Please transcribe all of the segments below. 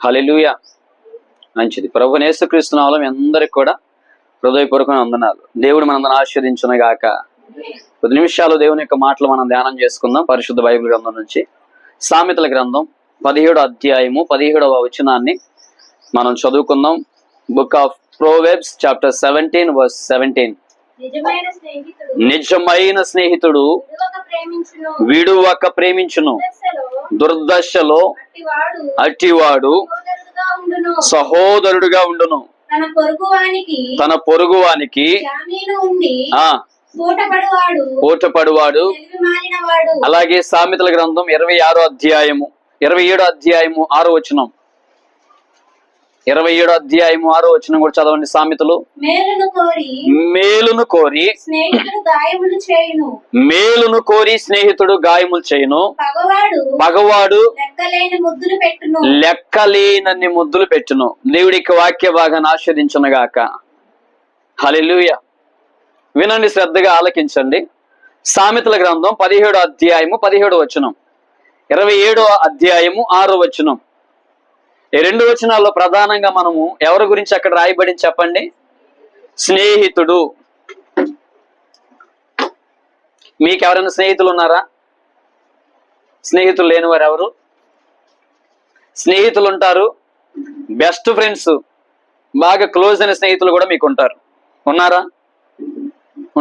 హల్లెలూయా. మంచిది. ప్రభువైన యేసుక్రీస్తు నామములో మీ అందరికి కూడా హృదయపూర్వకమైన వందనాలు. దేవుడు మనందరిని ఆశీర్వదించును గాక. 10 నిమిషాలు దేవుని యొక్క మాటలు మనం ధ్యానం చేసుకుందాం. పరిశుద్ధ బైబిల్ గ్రంథం నుంచి సామెతల గ్రంథం 17వ అధ్యాయము 17వ వచనాన్ని మనం చదువుకుందాం. Book of Proverbs chapter 17 verse 17. నిజమైన స్నేహితుడు విడువక ప్రేమించును, దుర్దశలో అట్టివాడు సహోదరుడుగా ఉండును. తన పొరుగువానికి పూటపడువాడు. అలాగే సామెతల గ్రంథం 27వ అధ్యాయము 27వ అధ్యాయము 6వ వచనం, 27వ అధ్యాయము 6వ వచనం కూడా చదవండి. సామెతలు. మేలును కోరి స్నేహితుడు గాయములు చేయును, పగవాడు లెక్కలేనన్ని ముద్దులు పెట్టును. దేవుడికి వాక్య భాగాన్ని ఆశీర్వదించును గాక. హల్లెలూయా. వినండి, శ్రద్ధగా ఆలకించండి. సామెతల గ్రంథం 17వ అధ్యాయము 17వ వచనం, 27వ అధ్యాయము 6వ వచనం. ఈ 2 వచనాల్లో ప్రధానంగా మనము ఎవరి గురించి అక్కడ రాయబడింది చెప్పండి? స్నేహితుడు. మీకు ఎవరైనా స్నేహితులు ఉన్నారా? స్నేహితులు లేని వారు ఎవరు? స్నేహితులు ఉంటారు, బెస్ట్ ఫ్రెండ్స్, బాగా క్లోజ్ అయిన స్నేహితులు కూడా మీకు ఉంటారు. ఉన్నారా?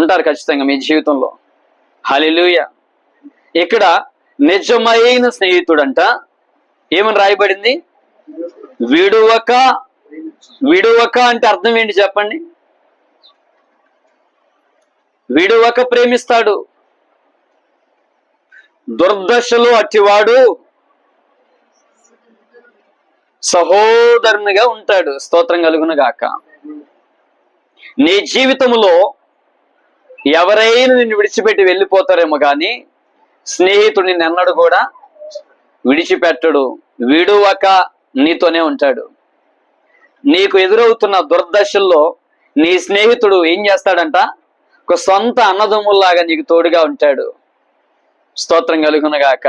ఉంటారు ఖచ్చితంగా మీ జీవితంలో. హల్లెలూయా. ఇక్కడ నిజమైన స్నేహితుడంట ఏమని రాయబడింది? విడువక. విడువక అంటే అర్థం ఏంటి చెప్పండి? విడువక ప్రేమిస్తాడు, దుర్దశలో అట్టివాడు సహోదరునిగా ఉంటాడు. స్తోత్రం కలుగును గాక. నీ జీవితంలో ఎవరైనా నిన్ను విడిచిపెట్టి వెళ్ళిపోతారేమో కానీ స్నేహితుడు నిన్ను ఎన్నడూ కూడా విడిచిపెట్టడు. విడువక నీతోనే ఉంటాడు. నీకు ఎదురవుతున్న దుర్దశల్లో నీ స్నేహితుడు ఏం చేస్తాడంట? ఒక సొంత అన్నదమ్ముల్లాగా నీకు తోడుగా ఉంటాడు. స్తోత్రం కలుగును గాక.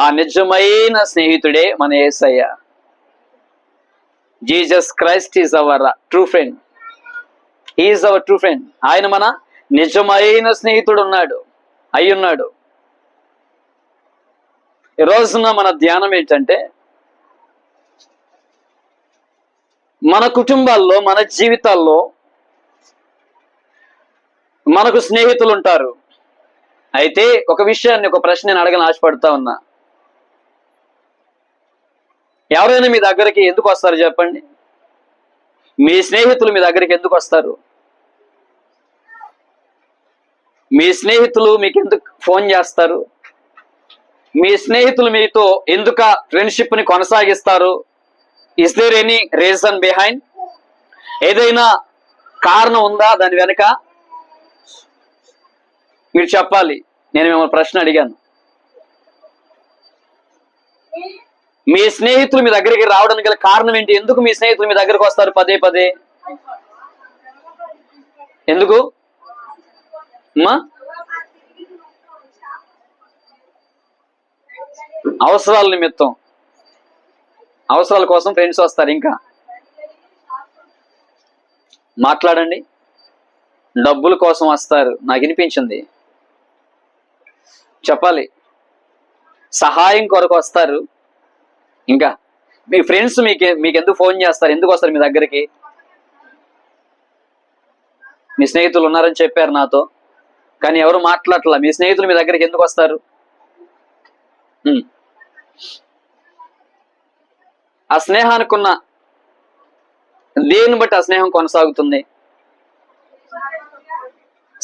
ఆ నిజమైన స్నేహితుడే మన యేసయ్య. Jesus Christ is our true friend. He is our true friend. ఆయన మన నిజమైన స్నేహితుడు అయ్యున్నాడు. ఈ రోజున మన ధ్యానం ఏంటంటే, మన కుటుంబాల్లో, మన జీవితాల్లో మనకు స్నేహితులు ఉంటారు. అయితే ఒక విషయాన్ని, ఒక ప్రశ్న నేను అడగని ఆశపడతా ఉన్నా. ఎవరైనా మీ దగ్గరికి ఎందుకు వస్తారు చెప్పండి? మీ స్నేహితులు మీ దగ్గరికి ఎందుకు వస్తారు? మీ స్నేహితులు మీకు ఎందుకు ఫోన్ చేస్తారు? మీ స్నేహితులు మీతో ఎందుకు ఫ్రెండ్షిప్ ని కొనసాగిస్తారు? Is there any reason behind? ఏదైనా కారణం ఉందా దాని వెనుక? మీరు చెప్పాలి. నేను మిమ్మల్ని ప్రశ్న అడిగాను. మీ స్నేహితులు మీ దగ్గరికి రావడానికి గల కారణం ఏంటి? ఎందుకు మీ స్నేహితులు మీ దగ్గరకు వస్తారు పదే పదే? ఎందుకు అమ్మా? అవసరాల నిమిత్తం, అవసరాల కోసం ఫ్రెండ్స్ వస్తారు. ఇంకా మాట్లాడండి. డబ్బుల కోసం వస్తారు. నాకు వినిపించింది, చెప్పాలి. సహాయం కొరకు వస్తారు. ఇంకా మీ ఫ్రెండ్స్ మీకు ఎందుకు ఫోన్ చేస్తారు? ఎందుకు వస్తారు మీ దగ్గరికి? మీ స్నేహితులు ఉన్నారని చెప్పారు నాతో, కానీ ఎవరు మాట్లాడట్లా. మీ స్నేహితులు మీ దగ్గరికి ఎందుకు వస్తారు? ఆ స్నేహానికున్న దేన్ని బట్టి ఆ స్నేహం కొనసాగుతుంది?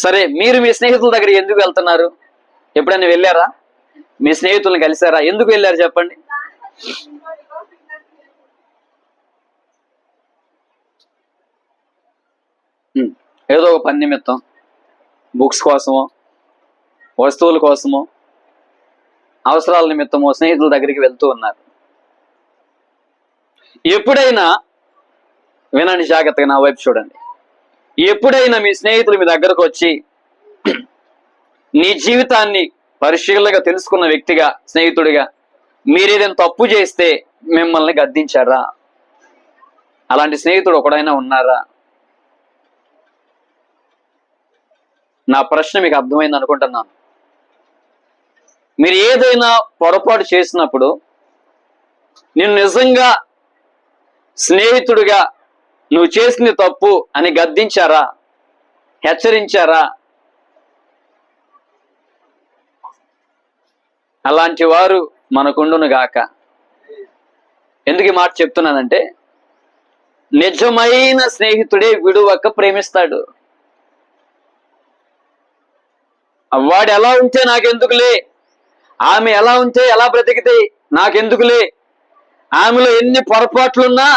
సరే, మీరు మీ స్నేహితుల దగ్గర ఎందుకు వెళ్తున్నారు? ఎప్పుడైనా వెళ్ళారా? మీ స్నేహితులను కలిసారా? ఎందుకు వెళ్ళారు చెప్పండి? ఏదో ఒక పని నిమిత్తం, బుక్స్ కోసమో, వస్తువుల కోసమో, అవసరాల నిమిత్తమో స్నేహితుల దగ్గరికి వెళ్తూ ఉన్నారు. ఎప్పుడైనా వినండి, జాగ్రత్తగా నా వైపు చూడండి. ఎప్పుడైనా మీ స్నేహితులు మీ దగ్గరకు వచ్చి నీ జీవితాన్ని పరిశీలనగా తెలుసుకున్న వ్యక్తిగా, స్నేహితుడిగా, మీరేదైనా తప్పు చేస్తే మిమ్మల్ని గద్దించారా? అలాంటి స్నేహితుడు ఒకడైనా ఉన్నారా? నా ప్రశ్న మీకు అర్థమైంది అనుకుంటున్నాను. మీరు ఏదైనా పొరపాటు చేసినప్పుడు నేను నిజంగా స్నేహితుడిగా నువ్వు చేసింది తప్పు అని గద్దించారా? హెచ్చరించారా? అలాంటి వారు మనకుండును గాక. ఎందుకు ఈ మాట చెప్తున్నానంటే, నిజమైన స్నేహితుడే విడువక ప్రేమిస్తాడు. వాడు ఎలా ఉంటే నాకెందుకులే, ఆమె ఎలా ఉంటే ఎలా బ్రతికితే నాకెందుకులే, ఆమెలో ఎన్ని పొరపాట్లున్నా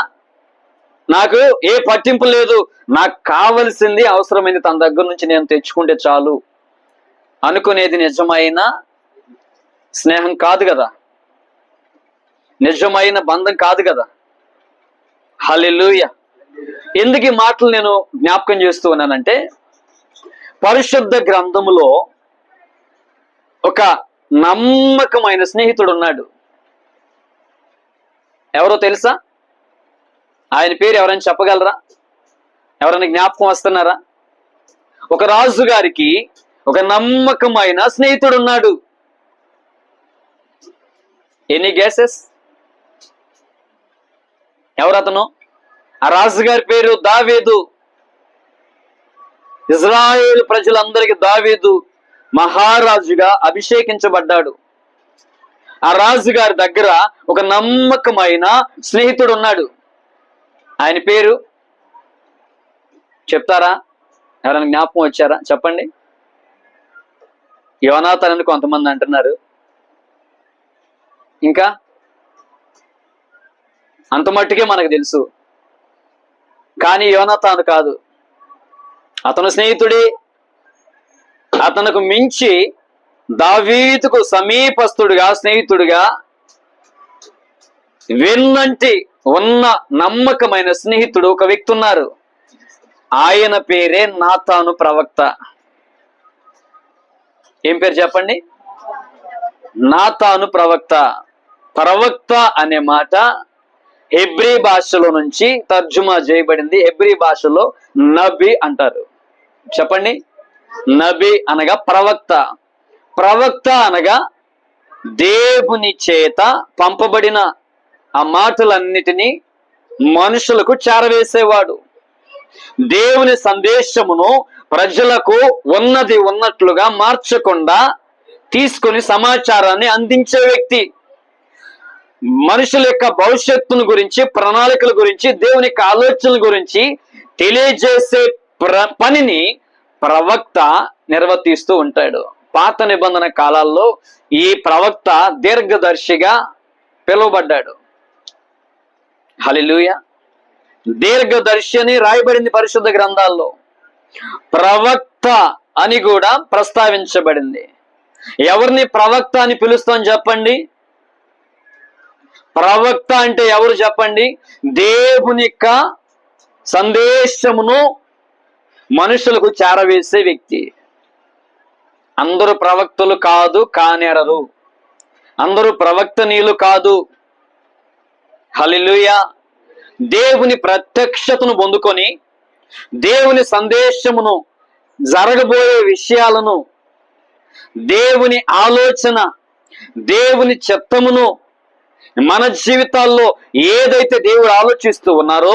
నాకు ఏ పట్టింపు లేదు, నాకు కావలసింది అవసరమైంది తన దగ్గర నుంచి నేను తెచ్చుకుంటే చాలు అనుకునేది నిజమైన స్నేహం కాదు కదా, నిజమైన బంధం కాదు కదా. హల్లెలూయా. ఎందుకు ఈ మాటలు నేను జ్ఞాపకం చేస్తూ ఉన్నానంటే, పరిశుద్ధ గ్రంథములో ఒక నమ్మకమైన స్నేహితుడు ఉన్నాడు. ఎవరో తెలుసా? ఆయన పేరు ఎవరైనా చెప్పగలరా? ఎవరైనా జ్ఞాపకం వస్తున్నారా? ఒక రాజు గారికి ఒక నమ్మకమైన స్నేహితుడు ఉన్నాడు. Any guesses? ఎవరతను? ఆ రాజుగారి పేరు దావీదు. ఇజ్రాయేలు ప్రజలందరికీ దావీదు మహారాజుగా అభిషేకించబడ్డాడు. ఆ రాజుగారి దగ్గర ఒక నమ్మకమైన స్నేహితుడు ఉన్నాడు. ఆయన పేరు చెప్తారా? ఎవరైనా జ్ఞాపకం వచ్చారా? చెప్పండి. యోనాతాన్ అని కొంతమంది అంటున్నారు. ఇంకా అంత మట్టుకే మనకు తెలుసు. కానీ యోనాతాను కాదు, అతను స్నేహితుడే. అతనుకు మించి దావీదుకు సమీపస్తుడుగా, స్నేహితుడిగా, వెన్నంటి ఉన్న నమ్మకమైన స్నేహితుడు ఒక వ్యక్తి ఉన్నారు. ఆయన పేరే నాతాను ప్రవక్త. ఏం పేరు చెప్పండి? నాతాను ప్రవక్త. ప్రవక్త అనే మాట హెబ్రీ భాషలో నుంచి తర్జుమా చేయబడింది. హెబ్రీ భాషలో నబీ అంటారు. చెప్పండి. నబీ అనగా ప్రవక్త. ప్రవక్త అనగా దేవుని చేత పంపబడిన ఆ మాటలన్నిటినీ మనుషులకు చేరవేసేవాడు. దేవుని సందేశమును ప్రజలకు ఉన్నది ఉన్నట్లుగా మార్చకుండా తీసుకొని సమాచారాన్ని అందించే వ్యక్తి. మనుషుల యొక్క భవిష్యత్తును గురించి, ప్రణాళికల గురించి, దేవుని యొక్క ఆలోచనల గురించి తెలియజేసే పనిని ప్రవక్త నిర్వర్తిస్తూ ఉంటాడు. పాత నిబంధన కాలాల్లో ఈ ప్రవక్త దీర్ఘదర్శిగా పిలువబడ్డాడు. హల్లెలూయా. దీర్ఘదర్శి అని రాయబడింది పరిశుద్ధ గ్రంథాల్లో. ప్రవక్త అని కూడా ప్రస్తావించబడింది. ఎవరిని ప్రవక్త అని పిలుస్తాం చెప్పండి? ప్రవక్త అంటే ఎవరు చెప్పండి? దేవుని యొక్క సందేశమును మనుషులకు చేరవేసే వ్యక్తి. అందరూ ప్రవక్తలు కాదు, కానేరరు. అందరూ ప్రవక్తనీయులు కాదు. హల్లెలూయా. దేవుని ప్రత్యక్షతను పొందుకొని దేవుని సందేశమును, జరగబోయే విషయాలను, దేవుని ఆలోచన, దేవుని చిత్తమును మన జీవితాల్లో ఏదైతే దేవుడు ఆలోచిస్తూ ఉన్నారో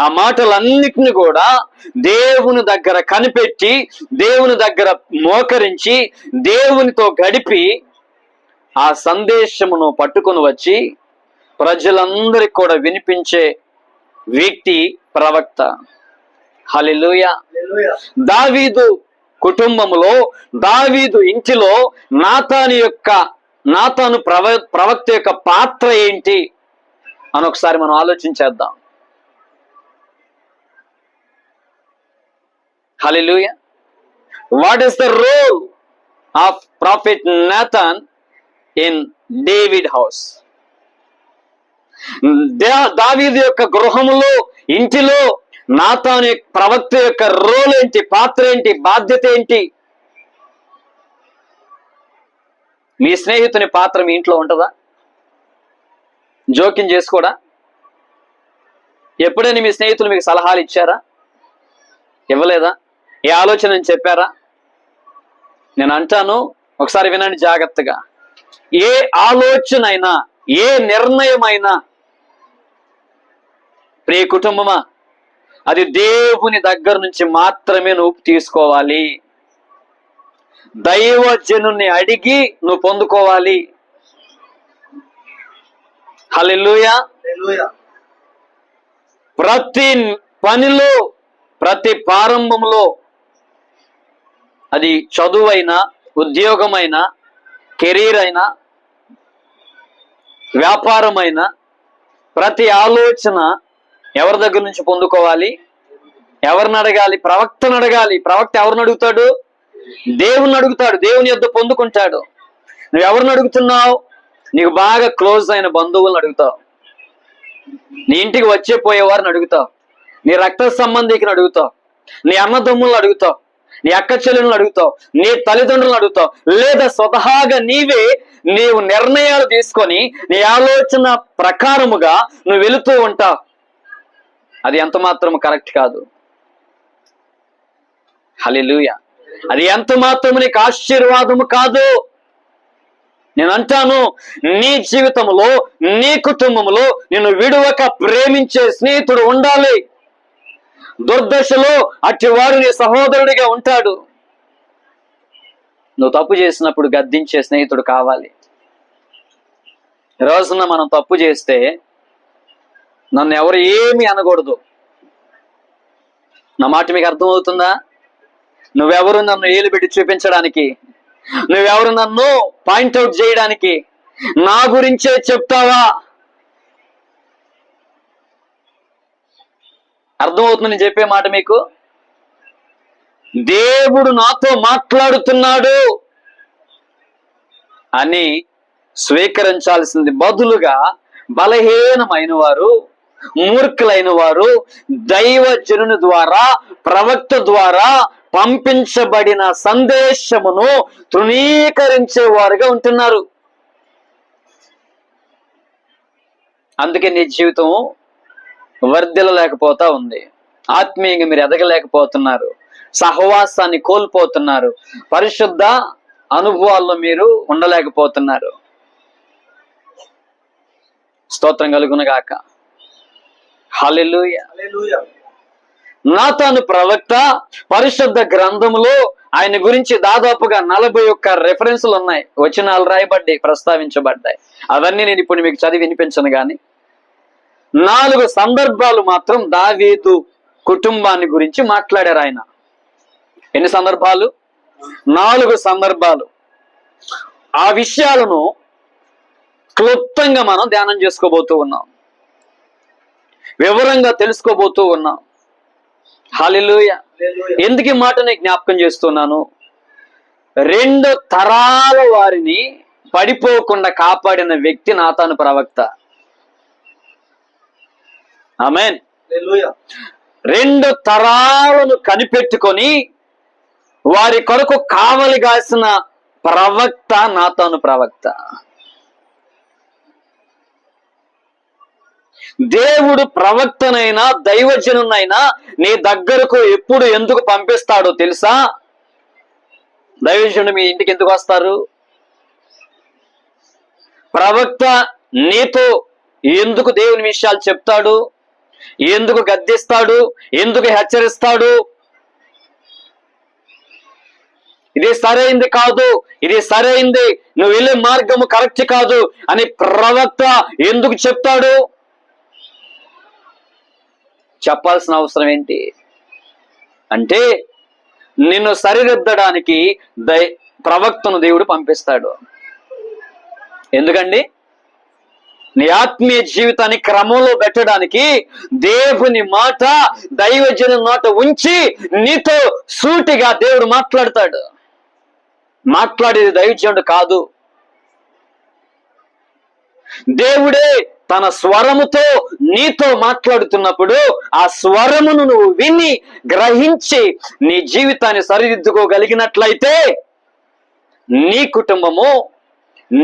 ఆ మాటలన్నిటిని కూడా దేవుని దగ్గర కనిపెట్టి, దేవుని దగ్గర మోకరించి, దేవునితో గడిపి ఆ సందేశమును పట్టుకొని వచ్చి ప్రజలందరికీ కూడా వినిపించే వ్యక్తి ప్రవక్త. హల్లెలూయా. దావీదు కుటుంబములో, దావీదు ఇంటిలో నాతాను ప్రవక్త యొక్క పాత్ర ఏంటి అని ఒకసారి మనం ఆలోచించేద్దాం. Hallelujah. What is the role of prophet Nathan in David house? దావీదు యొక్క గృహములో, ఇంటిలో నాతాను ప్రవక్త యొక్క రోల్ ఏంటి, పాత్ర ఏంటి, బాధ్యత ఏంటి? మీ స్నేహితుని పాత్ర మీ ఇంట్లో ఉంటుందా? జోక్యం చేసుకోడా? ఎప్పుడైనా మీ స్నేహితులు మీకు సలహాలు ఇచ్చారా? ఇవ్వలేదా? ఏ ఆలోచన చెప్పారా? నేను అంటాను, ఒకసారి వినండి జాగ్రత్తగా. ఏ ఆలోచన అయినా, ఏ నిర్ణయం అయినా ప్రియ కుటుంబమా, అది దేవుని దగ్గర నుంచి మాత్రమే నువ్వు తీసుకోవాలి. దైవజనుని అడిగి నువ్వు పొందుకోవాలి. హల్లెలూయా. ప్రతి పనిలో, ప్రతి ప్రారంభంలో, అది చదువైనా, ఉద్యోగమైనా, కెరీర్ అయినా, వ్యాపారమైనా, ప్రతి ఆలోచన ఎవరి దగ్గర నుంచి పొందుకోవాలి? ఎవరిని అడగాలి? ప్రవక్తను అడగాలి. ప్రవక్త ఎవరిని అడుగుతాడు? దేవుని అడుగుతాడు. దేవుని యొద్ద పొందుకుంటాడు. నువ్వు ఎవరిని అడుగుతున్నావు? నీకు బాగా క్లోజ్ అయిన బంధువులను అడుగుతావు. నీ ఇంటికి వచ్చే పోయేవారిని అడుగుతావు. నీ రక్త సంబంధికుని అడుగుతావు. నీ అన్నదమ్ములను అడుగుతావు. నీ అక్క చెల్లెలను అడుగుతావు. నీ తల్లిదండ్రులను అడుగుతావు. లేదా స్వతహాగా నీవు నిర్ణయాలు తీసుకొని నీ ఆలోచన ప్రకారముగా నువ్వు వెళుతూ ఉంటావు. అది ఎంత మాత్రం కరెక్ట్ కాదు. హల్లెలూయా. అది ఎంత మాత్రం నీకు ఆశీర్వాదము కాదు. నేను అంటాను, నీ జీవితంలో, నీ కుటుంబంలో నిన్ను విడువక ప్రేమించే స్నేహితుడు ఉండాలి. దుర్దశలో అట్టివాడు నీ సహోదరుడిగా ఉంటాడు. నువ్వు తప్పు చేసినప్పుడు గద్దించే స్నేహితుడు కావాలి. రోజున మనం తప్పు చేస్తే నన్ను ఎవరు ఏమీ అనకూడదు. నా మాట మీకు అర్థమవుతుందా? నువ్వెవరు నన్ను ఏలు పెట్టి చూపించడానికి? నువ్వెవరు నన్ను పాయింట్అవుట్ చేయడానికి? నా గురించే చెప్తావా? అర్థమవుతుంది నేను చెప్పే మాట మీకు? దేవుడు నాతో మాట్లాడుతున్నాడు అని స్వీకరించాల్సింది బదులుగా బలహీనమైన వారు, మూర్ఖులైన వారు దైవజనుని ద్వారా, ప్రవక్త ద్వారా పంపించబడిన సందేశమును తృణీకరించే వారుగా ఉంటున్నారు. అందుకే నీ జీవితం వర్ధిల్లలేకపోతా ఉంది. ఆత్మీయంగా మీరు ఎదగలేకపోతున్నారు. సహవాసాన్ని కోల్పోతున్నారు. పరిశుద్ధ అనుభవాల్లో మీరు ఉండలేకపోతున్నారు. స్తోత్రం కలుగును గాక. హల్లెలూయా. నాతాను ప్రవక్త పరిశుద్ధ గ్రంథములో ఆయన గురించి దాదాపుగా 41 రెఫరెన్సులు ఉన్నాయి. వచనాలు రాయబడ్డాయి, ప్రస్తావించబడ్డాయి. అవన్నీ నేను ఇప్పుడు మీకు చదివి వినిపించను గాని 4 సందర్భాలు మాత్రం దావీదు కుటుంబాన్ని గురించి మాట్లాడారు ఆయన. ఎన్ని సందర్భాలు? 4 సందర్భాలు. ఆ విషయాలను క్లుప్తంగా మనం ధ్యానం చేసుకోబోతూ ఉన్నాం, వివరంగా తెలుసుకోబోతూ ఉన్నాం. హల్లెలూయా. ఎందుకు ఈ మాటని జ్ఞాపకం చేస్తున్నాను? 2 తరాల వారిని పడిపోకుండా కాపాడిన వ్యక్తి నాతాను ప్రవక్త. ఆమేన్. 2 తరాలను కనిపెట్టుకొని వారి కొరకు కావలి కాసిన ప్రవక్త నాతాను ప్రవక్త. దేవుడు ప్రవక్తనైనా దైవజనునైనా నీ దగ్గరకు ఎప్పుడు ఎందుకు పంపిస్తాడో తెలుసా? దైవజనుడు మీ ఇంటికి ఎందుకు వస్తారు? ప్రవక్త నీతో ఎందుకు దేవుని విషయాలు చెప్తాడు? ఎందుకు గద్దిస్తాడు? ఎందుకు హెచ్చరిస్తాడు? ఇది సరైంది కాదు, ఇది సరైంది, నువ్వు వెళ్ళే మార్గము కరెక్ట్ కాదు అని ప్రవక్త ఎందుకు చెప్తాడు? చెప్పాల్సిన అవసరం ఏంటి అంటే, నిన్ను సరిదిద్దడానికి ప్రవక్తను దేవుడు పంపిస్తాడు. ఎందుకండి? నీ ఆత్మీయ జీవితాన్ని క్రమంలో పెట్టడానికి దేవుని మాట దైవజను మాట ఉంచి నీతో సూటిగా దేవుడు మాట్లాడతాడు. మాట్లాడేది దైవజనుడు కాదు, దేవుడే తన స్వరముతో నీతో మాట్లాడుతున్నప్పుడు ఆ స్వరమును నువ్వు విని గ్రహించి నీ జీవితాన్ని సరిదిద్దుకోగలిగినట్లయితే నీ కుటుంబము,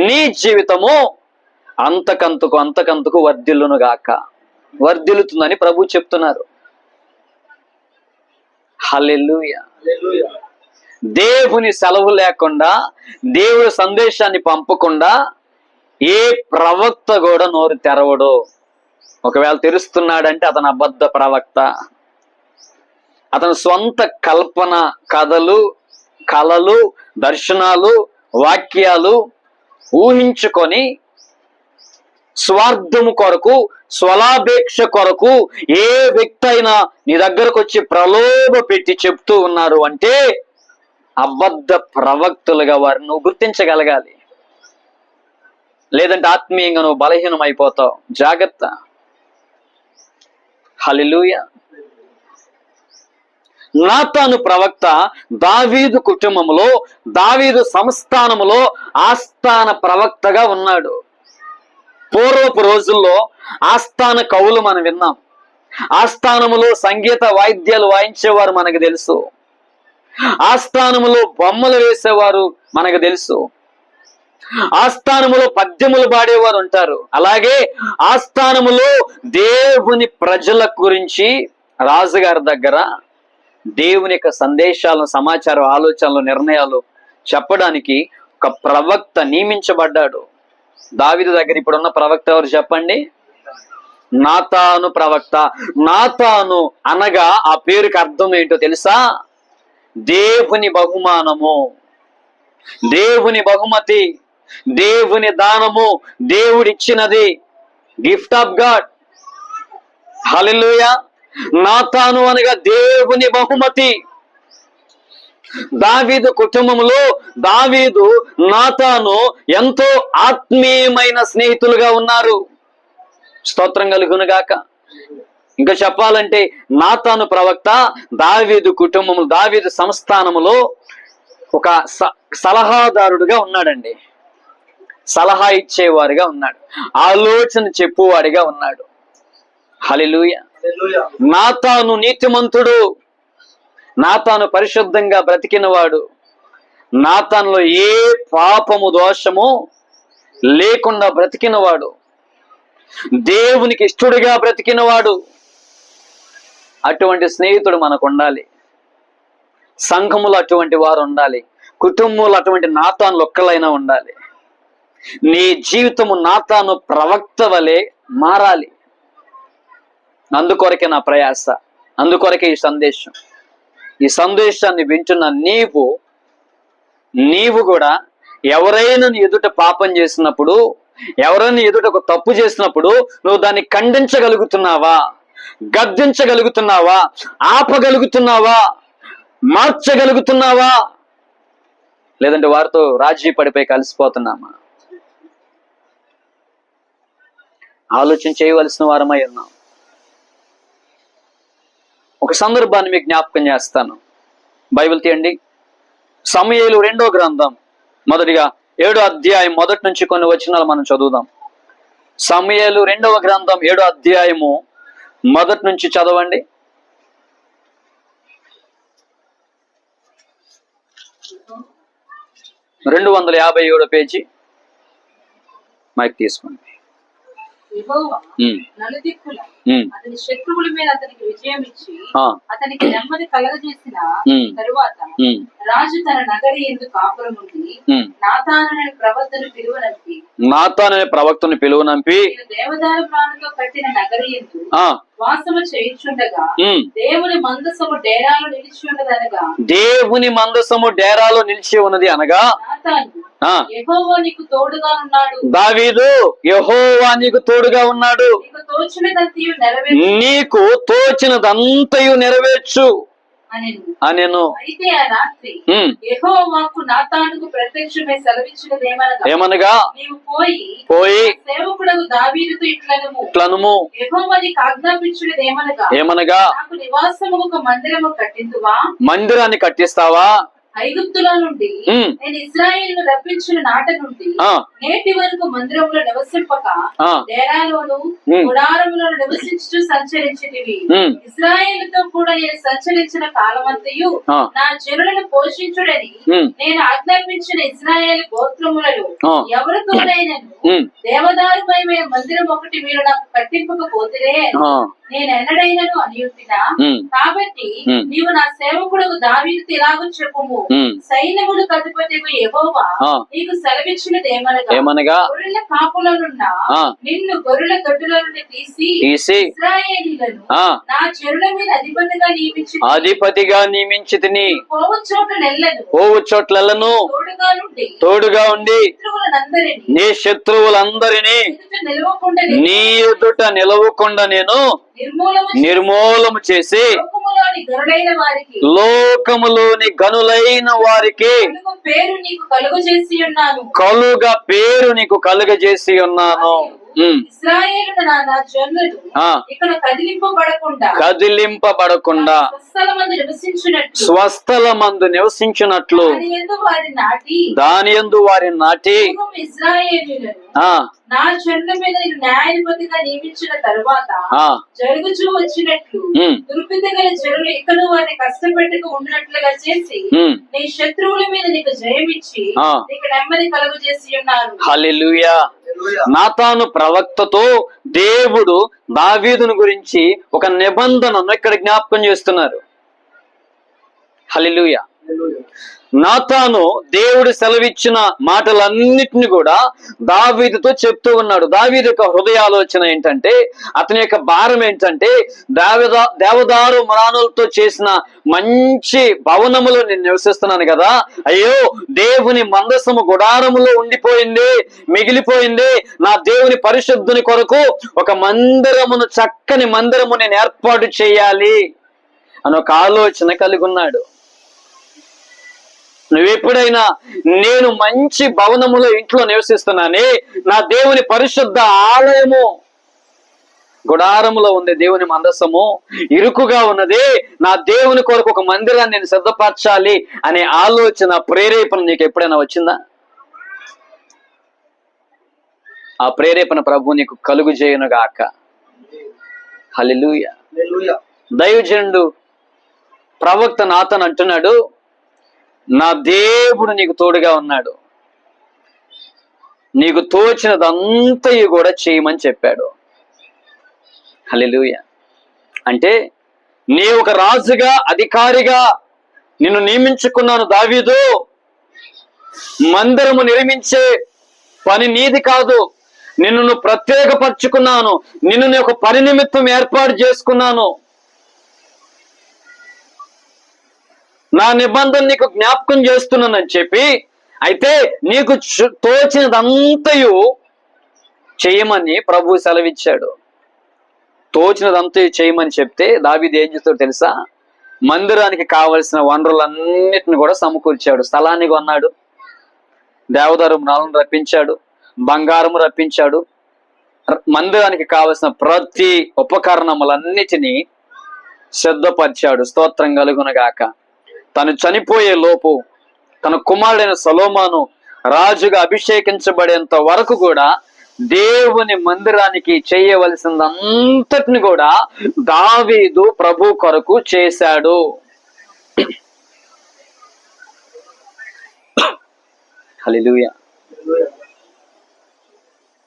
నీ జీవితము అంతకంతకు వర్ధిల్లును గాక. వర్ధిల్లుతుందని ప్రభు చెప్తున్నారు. హల్లెలూయా. దేవుని సెలవు లేకుండా, దేవుడి సందేశాన్ని పంపకుండా ఏ ప్రవక్త కూడా నోరు తెరవడు. ఒకవేళ తెరుస్తున్నాడంటే అతను అబద్ధ ప్రవక్త. అతని సొంత కల్పన, కళలు, దర్శనాలు, వాక్యాలు ఊహించుకొని స్వార్థము కొరకు, స్వలాపేక్ష కొరకు ఏ వ్యక్తి అయినా నీ దగ్గరకు వచ్చి ప్రలోభ పెట్టి చెప్తూ ఉన్నారు అంటే అబద్ధ ప్రవక్తులుగా వారిని నువ్వు గుర్తించగలగాలి. లేదంటే ఆత్మీయంగా నువ్వు బలహీనం అయిపోతావు. జాగ్రత్త. హల్లెలూయా. నాతాను ప్రవక్త దావీదు కుటుంబంలో, దావీదు సంస్థానములో ఆస్థాన ప్రవక్తగా ఉన్నాడు. పూర్వపు రోజుల్లో ఆస్థాన కవులు మనం విన్నాం. ఆస్థానములో సంగీత వాయిద్యాలు వాయించేవారు మనకు తెలుసు. ఆస్థానములో బొమ్మలు వేసేవారు మనకు తెలుసు. ఆస్థానములో పద్యములు పాడేవారు ఉంటారు. అలాగే ఆస్థానములో దేవుని ప్రజల గురించి రాజుగారి దగ్గర దేవుని యొక్క సందేశాలను, సమాచారం, ఆలోచనలు, నిర్ణయాలు చెప్పడానికి ఒక ప్రవక్త నియమించబడ్డాడు. దావీదు దగ్గర ఇప్పుడున్న ప్రవక్త ఎవరు చెప్పండి? నాతాను ప్రవక్త. నాతాను అనగా ఆ పేరుకి అర్థం ఏంటో తెలుసా? దేవుని బహుమానము, దేవుని బహుమతి, దేవుని దానము, దేవుడిచ్చినది, గిఫ్ట్ ఆఫ్ గాడ్. హల్లెలూయా. నాతాను అనగా దేవుని బహుమతి. దావీదు కుటుంబంలో దావీదు, నాతాను ఎంతో ఆత్మీయమైన స్నేహితులుగా ఉన్నారు. స్తోత్రం కలుగును గాక. ఇంకా చెప్పాలంటే నాతాను ప్రవక్త దావీదు కుటుంబము, దావీదు సంస్థానములో ఒక సలహాదారుడుగా ఉన్నాడండి. సలహా ఇచ్చేవాడిగా ఉన్నాడు, ఆలోచన చెప్పువాడిగా ఉన్నాడు. హల్లెలూయా. నాతాను నీతిమంతుడు, నాతాను పరిశుద్ధంగా బ్రతికినవాడు, నాతానులో ఏ పాపము, దోషము లేకుండా బ్రతికినవాడు, దేవునికి ఇష్టడుగా బ్రతికినవాడు. అటువంటి స్నేహితుడు మనకు ఉండాలి. సంఘములు అటువంటి వారు ఉండాలి. కుటుంబంలో అటువంటి నాతానులు ఒక్కలైనా ఉండాలి. నీ జీవితము నాతాను ప్రవక్త వలె మారాలి. అందుకొరకే నా ప్రయాస, అందుకొరకే ఈ సందేశం. ఈ సందేశాన్ని వింటున్న నీవు కూడా ఎవరైనా నీ ఎదుట పాపం చేసినప్పుడు, ఎవరైనా ఎదుట ఒక తప్పు చేసినప్పుడు నువ్వు దాన్ని ఖండించగలుగుతున్నావా? గద్దించగలుగుతున్నావా? ఆపగలుగుతున్నావా? మార్చగలుగుతున్నావా? లేదంటే వారితో రాజీ పడిపోయి కలిసిపోతున్నామా? ఆలోచన చేయవలసిన వారమై ఉన్నాం. ఒక సందర్భాన్ని మీకు జ్ఞాపకం చేస్తాను. బైబిల్ తీయండి. సమూయేలు 2వ గ్రంథం మొదటిగా 7వ అధ్యాయం మొదటి నుంచి కొన్ని వచనాలు మనం చదువుదాం. సమూయేలు 2వ గ్రంథం 7వ అధ్యాయము మొదటి నుంచి చదవండి. 257 పేజీ. మైక్ తీసుకోండి. అతని శత్రువుల మీద అతనికి విజయం ఇచ్చి అతనికి నెమ్మది కలగజేసిన తరువాత రాజు తన నగరి యందు కాపురం ఉండి నాతాను ప్రవక్తను పిలువనంపి దేవదారు ప్రాణంతో కట్టిన నగరి యందు వాసము చేయించుండగా దేవుని మందసము డేరాలో నిలిచి ఉన్నదనగా, దేవుని మందసము డేరాలో నిలిచి ఉన్నది అనగా యెహోవా నీకు తోడుగా ఉన్నాడు. దావీదు, యెహోవా నీకు తోడుగా ఉన్నాడు, నీకు తోచినదంతయు నెరవేర్చు అనెను. అయితే ఆ రాత్రి యెహోవాకు నాతానుకు ప్రత్యక్షమై సెలవిచ్చినదేమనగా, ఏమనగా, నీవు పోయి సేవకుడగు దావీదుతో ఇట్లనుము, యెహోవా నీకు ఆజ్ఞాపించినదేమనగా, ఏమనగా, నాకు నివాసము ఒక మందిరము కట్టింతువా, మందిరాన్ని కట్టిస్తావా ఐగుప్తుల నుండి నేను ఇశ్రాయేలును రప్పించిన నాట నుండి నేటి వరకు మందిరంలో నివసింపక డేరాలోను గుడారములను నివసించుతూ సంచరించితివి. ఇశ్రాయేలుతో కూడా నేను సంచరించిన కాలమంతయు నా జనులను పోషించుడని నేను ఆజ్ఞాపించిన ఇశ్రాయేలు గోత్రములలో ఎవరితోనైనను దేవదారుమయమైన మందిరం ఒకటి మీరు నాకు కట్టింపకపోతే నేను ఎన్నడైనను అనియుంటినా. కాబట్టి నీవు నా సేవకుడు దావీదుతో ఇలాగ చెప్పుము, సైన్యములకు అధిపతియగు యెహోవా నీకు సెలవిచ్చినది ఏమనగా, గొర్రెల కాపులనున్న నిన్ను గొర్రెల దొడ్డుల నుండి తీసి ఇశ్రాయేలీయులను నా చెరుల మీద అధిపతిగా నియమించితిని. పోవు చోట్లను తోడుగా ఉండి నీ శత్రువులందరినీ నీ ఎదుట నిలవకుండా నేను నిర్మూలము చేసి లోకములోని గనులైన వారికి కలుగ పేరు నీకు కలుగజేసి ఉన్నాను. కదిలింపబడకుండా స్వస్థల మందు నివసించినట్లు దాని యందు వారి నాటి నా జనుల మీద న్యాయాధిపతిగా నియమించిన తరువాత జరుగుచూ వచ్చినట్లు దుర్బుద్ధి గల జనులు ఇకను వారిని కష్టపెట్టుకు ఉండినట్లుగా చేసి నీ శత్రువుల మీద నీకు జయమిచ్చి నీకు నెమ్మది కలుగజేసి ఉన్నారు. హల్లెలూయా. నాతాను ప్రవక్తతో దేవుడు దావీదును గురించి ఒక నిబంధనను ఇక్కడ జ్ఞాపకం చేస్తున్నారు. హల్లెలూయా. నాతాను దేవుడు సెలవిచ్చిన మాటలన్నిటిని కూడా దావీదుతో చెప్తూ ఉన్నాడు. దావీదు యొక్క హృదయ ఆలోచన ఏంటంటే, అతని యొక్క భారం ఏంటంటే, దేవదారు మ్రాణులతో చేసిన మంచి భవనములో నేను నివసిస్తున్నాను కదా, అయ్యో దేవుని మందసము గుడారములో ఉండిపోయింది, మిగిలిపోయింది. నా దేవుని పరిశుద్ధుని కొరకు ఒక మందిరమును, చక్కని మందిరము నేను ఏర్పాటు చేయాలి అని ఒక ఆలోచన కలిగి ఉన్నాడు. నువ్వెప్పుడైనా నేను మంచి భవనములో ఇంట్లో నివసిస్తున్నానే, నా దేవుని పరిశుద్ధ ఆలయము గుడారములో ఉంది, దేవుని మందసము ఇరుకుగా ఉన్నది, నా దేవుని కొరకు ఒక మందిరాన్ని నేను సిద్ధపరచాలి అనే ఆలోచన, ప్రేరేపణ నీకు ఎప్పుడైనా వచ్చిందా? ఆ ప్రేరేపణ ప్రభు నీకు కలుగు చేయునుగాక. హల్లెలూయా. దైవజనుడు ప్రవక్త నాతాను అంటున్నాడు, నా దేవుడు నీకు తోడుగా ఉన్నాడు, నీకు తోచినదంతయు కూడా చేయమని చెప్పాడు. హల్లెలూయా. అంటే నీ ఒక రాజుగా, అధికారిగా నిన్ను నియమించుకున్నాను దావీదు. మందిరము నిర్మించే పని నీది కాదు, నిన్ను నువ్వు ప్రత్యేకపరుచుకున్నాను, నిన్ను నీ ఒక పని నిమిత్తం ఏర్పాటు చేసుకున్నాను. నా నిబంధన నీకు జ్ఞాపకం చేస్తున్నానని చెప్పి, అయితే నీకు తోచినదంతయు చేయమని ప్రభు సెలవిచ్చాడు. తోచినదంతయు చేయమని చెప్తే దావీదు ఏం చేస్తాడో తెలుసా? మందిరానికి కావలసిన వనరులన్నిటిని కూడా సమకూర్చాడు. స్థలాన్ని కొన్నాడు, దేవదారు మ్రాణులను రప్పించాడు, బంగారము రప్పించాడు, మందిరానికి కావలసిన ప్రతి ఉపకరణములన్నిటినీ సిద్ధపరిచాడు. స్తోత్రం కలుగునగాక. తను చనిపోయే లోపు తన కుమారుడైన సొలొమోను రాజుగా అభిషేకించబడేంత వరకు కూడా దేవుని మందిరానికి చేయవలసిందంతటిని కూడా దావీదు ప్రభు కొరకు చేశాడు. హల్లెలూయా.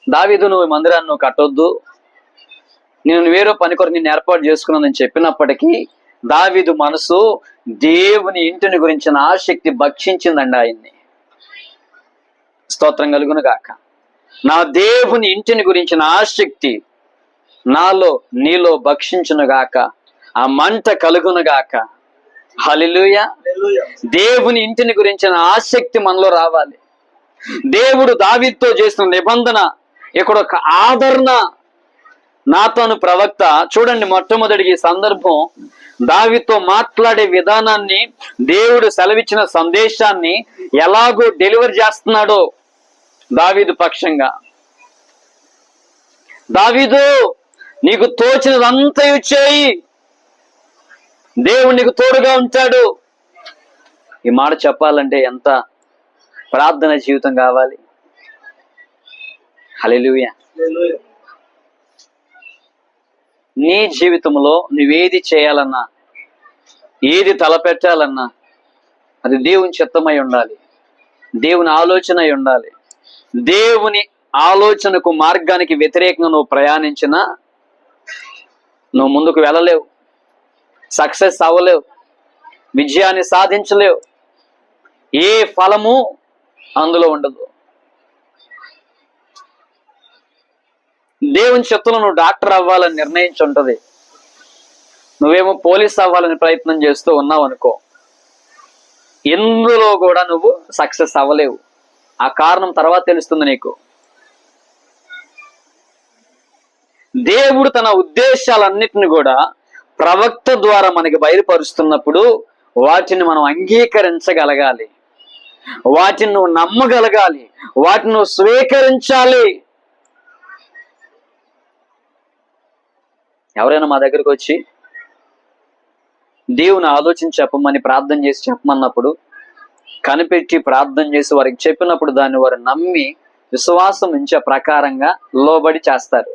దావీదు, నువ్వు మందిరాన్ని నువ్వు కట్టొద్దు, నేను వేరే పని కొరకు నేను ఏర్పాటు చేసుకున్నానని చెప్పినప్పటికీ దావీదు మనసు దేవుని ఇంటిని గురించిన ఆసక్తి భక్షించిందండి ఆయన్ని. స్తోత్రం కలుగునుగాక. నా దేవుని ఇంటిని గురించిన ఆసక్తి నాలో నీలో భక్షించునుగాక, ఆ మంట కలుగునుగాక. హల్లెలూయా. దేవుని ఇంటిని గురించిన ఆసక్తి మనలో రావాలి. దేవుడు దావీదుతో చేసిన నిబంధన ఇక్కడ ఒక ఆదరణ. నాతాను ప్రవక్త చూడండి, మొట్టమొదటి ఈ సందర్భం దావీదుతో మాట్లాడే విధానాన్ని, దేవుడు సెలవిచ్చిన సందేశాన్ని ఎలాగో డెలివరీ చేస్తున్నాడో దావీదు పక్షంగా. దావీదు, నీకు తోచినదంతయు చేయి, దేవుడు నీకు తోడుగా ఉంటాడు. ఈ మాట చెప్పాలంటే ఎంత ప్రార్థన జీవితం కావాలి. హల్లెలూయా. నీ జీవితంలో నువ్వేది చేయాలన్నా, ఏది తలపెట్టాలన్నా అది దేవుని చిత్తమై ఉండాలి, దేవుని ఆలోచన అయి ఉండాలి. దేవుని ఆలోచనకు మార్గానికి వ్యతిరేకంగా నువ్వు ప్రయాణించినా నువ్వు ముందుకు వెళ్ళలేవు, సక్సెస్ అవ్వలేవు, విజయాన్ని సాధించలేవు. ఏ ఫలము అందులో ఉండదు. దేవుని చిత్తంలో నువ్వు డాక్టర్ అవ్వాలని నిర్ణయించి ఉంటుంది, నువ్వేమో పోలీస్ అవ్వాలని ప్రయత్నం చేస్తూ ఉన్నావు అనుకో, ఎందులో కూడా నువ్వు సక్సెస్ అవ్వలేవు. ఆ కారణం తర్వాత తెలుస్తుంది నీకు. దేవుడు తన ఉద్దేశాలన్నిటిని కూడా ప్రవక్త ద్వారా మనకి బయలుపరుస్తున్నప్పుడు వాటిని మనం అంగీకరించగలగాలి, వాటిని నువ్వు నమ్మగలగాలి, వాటిని నువ్వు స్వీకరించాలి. ఎవరైనా మా దగ్గరకు వచ్చి దేవుని ఆలోచించి చెప్పమని ప్రార్థన చేసి చెప్పమన్నప్పుడు కనిపెట్టి ప్రార్థన చేసి వారికి చెప్పినప్పుడు దాన్ని వారు నమ్మి విశ్వాసం ఉంచే ప్రకారంగా లోబడి చేస్తారు.